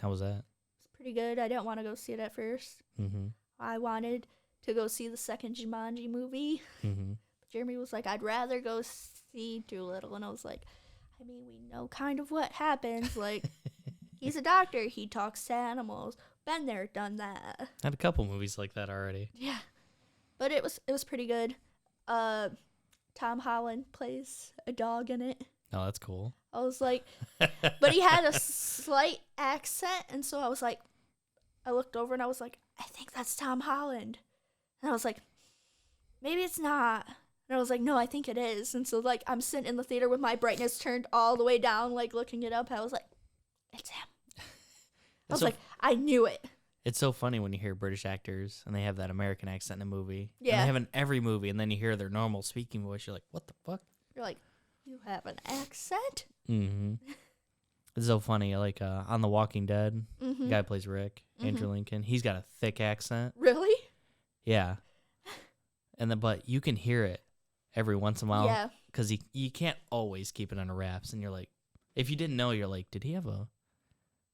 How was that? It's pretty good. I didn't want to go see it at first. Mm-hmm. I wanted to go see the second Jumanji movie. Mm-hmm. But Jeremy was like, I'd rather go see Doolittle. And I was like, I mean, we know kind of what happens. Like, he's a doctor. He talks to animals. Been there, done that. Had a couple movies like that already. Yeah. But it was pretty good. Tom Holland plays a dog in it. Oh, that's cool. I was like, but he had a slight accent, and so I was like, I looked over and I was like, I think that's Tom Holland. And I was like, maybe it's not. And I was like, no, I think it is. And so like I'm sitting in the theater with my brightness turned all the way down, like looking it up. I was like, it's him. I was like, I knew it. It's so funny when you hear British actors and they have that American accent in a movie. Yeah. And they have in every movie, and then you hear their normal speaking voice. You're like, what the fuck? You're like, you have an accent? Mm-hmm. It's so funny. Like on The Walking Dead, Mm-hmm. the guy who plays Rick, Andrew Lincoln. He's got a thick accent. Really? Yeah. But you can hear it every once in a while. Yeah. Because you can't always keep it under wraps. And you're like, if you didn't know, you're like,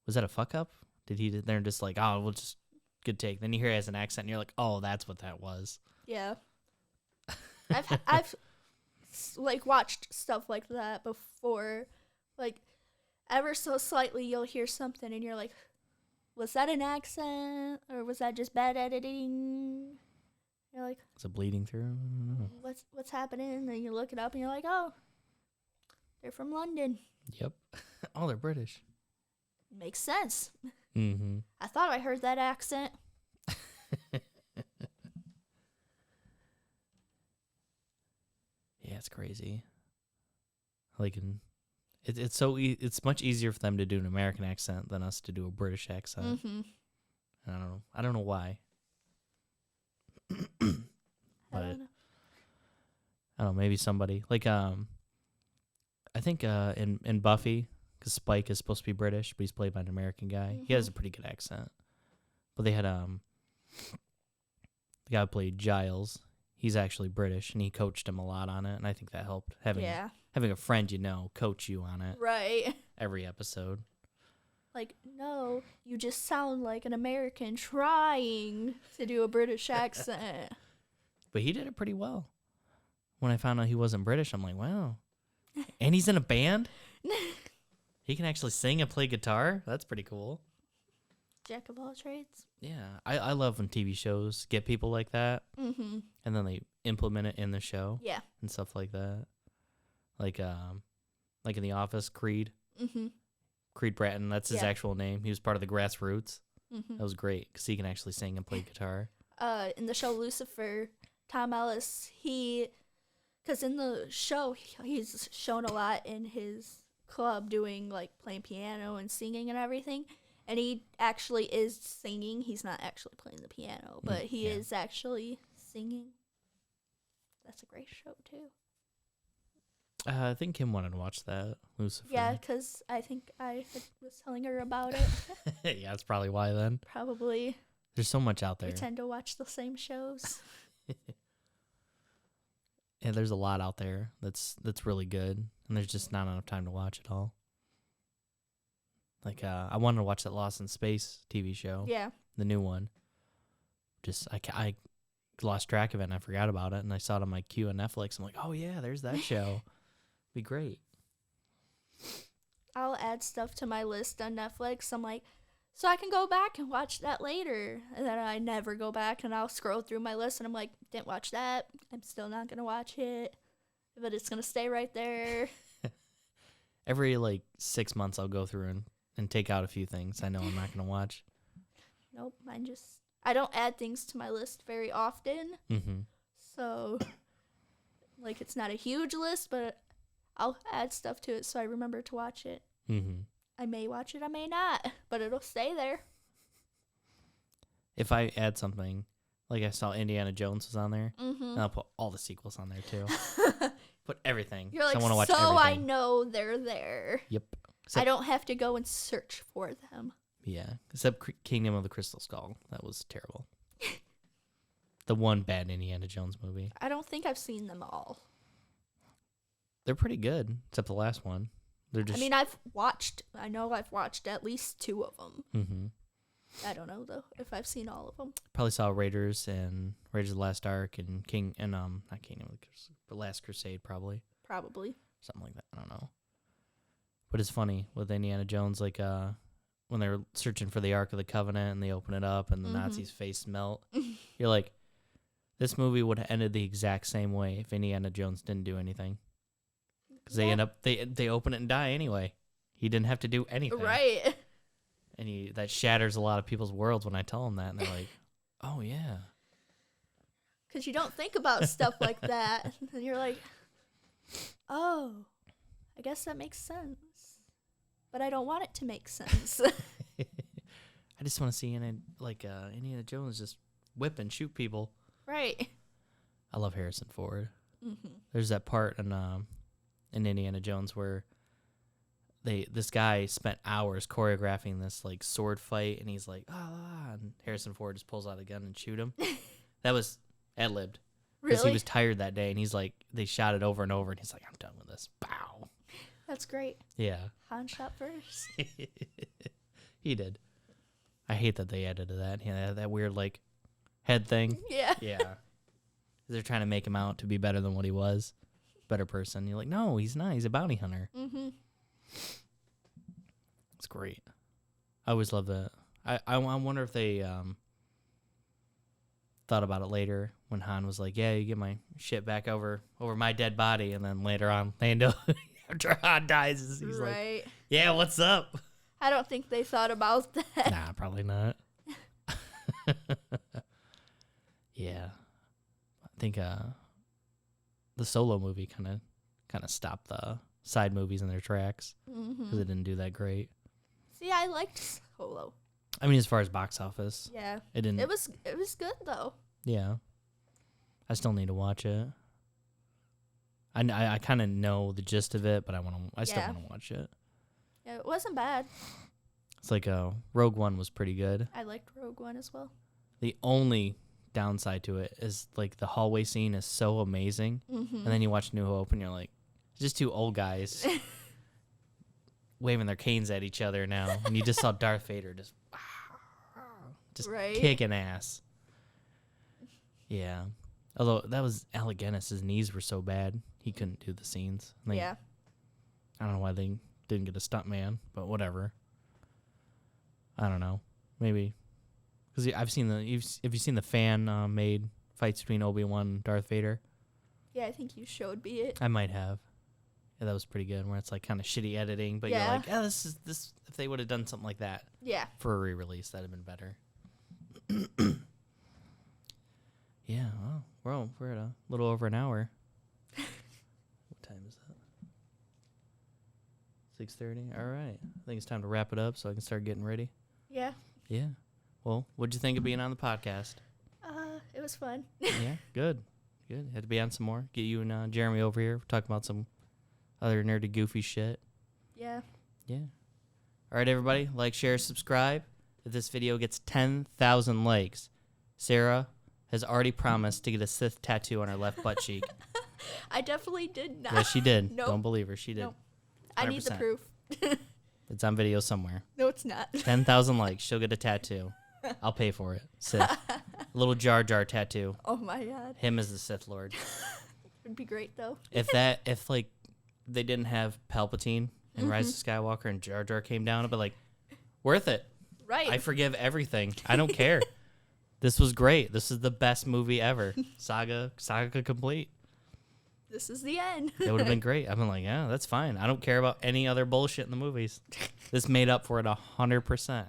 was that a fuck up? They're just like, oh, we'll just, good take. Then you hear it as an accent, and you're like, oh, that's what that was. Yeah. I've like watched stuff like that before. Like ever so slightly you'll hear something and you're like, was that an accent or was that just bad editing? You're like, Is it bleeding through? I don't know. what's happening? And then you look it up and you're like, oh, they're from London. Yep. Oh, they're British. Makes sense. Mm-hmm. I thought I heard that accent. Yeah, it's crazy. Like, it's much easier for them to do an American accent than us to do a British accent. Mm-hmm. I don't know why. I But don't know. I don't know, maybe somebody like I think in Buffy, because Spike is supposed to be British, but he's played by an American guy. He has a pretty good accent. But they had the guy who played Giles. He's actually British, and he coached him a lot on it, and I think that helped having a friend coach you on it Right. every episode. Like, no, you just sound like an American trying to do a British accent. But he did it pretty well. When I found out he wasn't British, I'm like, wow. And he's in a band? He can actually sing and play guitar? That's pretty cool. Jack of all trades. Yeah, I love when TV shows get people like that, Mm-hmm. and then they implement it in the show Yeah. and stuff like that. Like in The Office, Creed. Mm-hmm. Creed Bratton, that's his Yeah. actual name. He was part of the Grassroots. Mm-hmm. That was great because he can actually sing and play guitar. In the show Lucifer, Tom Ellis, because in the show, he's shown a lot in his club doing, like, playing piano and singing and everything. And he actually is singing. He's not actually playing the piano, but he is actually singing. That's a great show, too. I think Kim wanted to watch that, Lucifer. Yeah, because I think I was telling her about it. Yeah, that's probably why then. Probably. There's so much out there. We tend to watch the same shows. Yeah, there's a lot out there that's really good, and there's just not enough time to watch it all. Like, I wanted to watch that Lost in Space TV show, Yeah. the new one. Just, I lost track of it, and I forgot about it, and I saw it on my queue on Netflix. I'm like, oh, yeah, there's that show. Be great. I'll add stuff to my list on Netflix. I'm like, so I can go back and watch that later. And then I never go back, and I'll scroll through my list, and I'm like, didn't watch that. I'm still not going to watch it. But it's going to stay right there. Every, 6 months, I'll go through and take out a few things I know I'm not going to watch. Nope, I don't add things to my list very often. Mm-hmm. So, it's not a huge list, but I'll add stuff to it so I remember to watch it. Mm-hmm. I may watch it, I may not, but it'll stay there. If I add something, like I saw Indiana Jones was on there, Mm-hmm. and I'll put all the sequels on there too. Put everything. You're like, I want to watch so everything. I know they're there. Yep. I don't have to go and search for them. Yeah, except Kingdom of the Crystal Skull. That was terrible. The one bad Indiana Jones movie. I don't think I've seen them all. They're pretty good, except the last one. They're just. I mean, I know I've watched at least 2 of them. Mm-hmm. I don't know, though, if I've seen all of them. Probably saw Raiders of the Last Ark and not Kingdom of the Crystal, but Last Crusade probably. Probably. Something like that. I don't know. But it's funny with Indiana Jones, when they're searching for the Ark of the Covenant and they open it up and the Nazis' face melt. You're like, this movie would have ended the exact same way if Indiana Jones didn't do anything. Because they end up, they open it and die anyway. He didn't have to do anything. Right. And that shatters a lot of people's worlds when I tell them that. And they're like, oh, yeah. Because you don't think about stuff like that. And you're like, oh, I guess that makes sense. But I don't want it to make sense. I just want to see Indiana Jones just whip and shoot people. Right. I love Harrison Ford. Mm-hmm. There's that part in Indiana Jones where this guy spent hours choreographing this sword fight, and he's like, and Harrison Ford just pulls out a gun and shoot him. That was ad-libbed. Because Really? he was tired that day, and he's like, they shot it over and over, and he's like, I'm done with this. Pow. That's great. Yeah. Han shot first. He did. I hate that they added to that. Yeah, that weird head thing. Yeah. Yeah. They're trying to make him out to be better than what he was. Better person. You're like, no, he's not. He's a bounty hunter. Mm-hmm. It's great. I always love that. I wonder if they thought about it later when Han was like, "Yeah, you get my shit back over my dead body," and then later on, Lando, after Han dies, he's like, Right. "Yeah, what's up?" I don't think they thought about that. Nah, probably not. Yeah, I think the Solo movie kind of stopped the side movies in their tracks because it didn't do that great. See, I liked Solo. I mean, as far as box office, Yeah. it didn't. It was good though. Yeah, I still need to watch it. I kind of know the gist of it, but I still want to watch it. Yeah, it wasn't bad. It's like Rogue One was pretty good. I liked Rogue One as well. The only downside to it is like the hallway scene is so amazing, and then you watch New Hope and you're like, it's just two old guys waving their canes at each other now, and you just saw Darth Vader just right. kicking ass. Yeah, although that was Alec Guinness, his knees were so bad he couldn't do the scenes. Like, Yeah. I don't know why they didn't get a stunt man, but whatever. I don't know. Maybe because I've seen have you seen the fan made fights between Obi-Wan and Darth Vader? Yeah, I think you showed me it. I might have. Yeah, that was pretty good. Where it's like kind of shitty editing, but you're like, yeah, this. If they would have done something like that Yeah. for a re-release, that'd have been better. Yeah. Well, we're at a little over an hour. What time is that? 6:30. All right. I think it's time to wrap it up so I can start getting ready. Yeah. Yeah. Well, what'd you think of being on the podcast? It was fun. Yeah, good. Had to be on some more. Get you and Jeremy over here. Talk about some other nerdy, goofy shit. Yeah. Yeah. All right, everybody. Like, share, subscribe. If this video gets 10,000 likes, Sarah has already promised to get a Sith tattoo on her left butt cheek. I definitely did not. Yes, she did. Nope. Don't believe her. She did. Nope. I need the 100%. proof. It's on video somewhere. No, it's not. 10,000 likes. She'll get a tattoo. I'll pay for it. Sith. A little Jar Jar tattoo. Oh my god. Him as the Sith Lord. It'd be great though. If like they didn't have Palpatine and Rise of Skywalker and Jar Jar came down, I'd be like, worth it. Right. I forgive everything. I don't care. This was great. This is the best movie ever. Saga complete. This is the end. It would have been great. I've been like, yeah, that's fine. I don't care about any other bullshit in the movies. This made up for it 100%.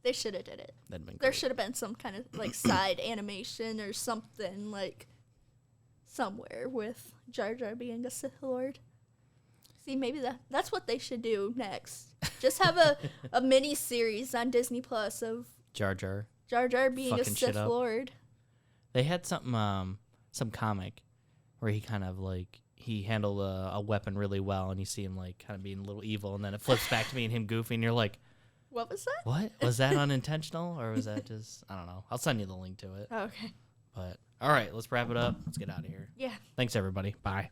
They should have did it. That'd been There great. should have been some kind of like side animation or something like somewhere with Jar Jar being a Sith Lord. See, maybe that's what they should do next. Just have a mini series on Disney Plus of Jar Jar. Jar Jar being a Fucking shit Sith up. Lord. They had some comic where he kind of like he handled a weapon really well, and you see him like kind of being a little evil, and then it flips back to me and him goofy, and you're like, What was that? what? Was that unintentional, or was that just, I don't know. I'll send you the link to it. Okay. But all right, let's wrap it up. Let's get out of here. Yeah. Thanks, everybody. Bye.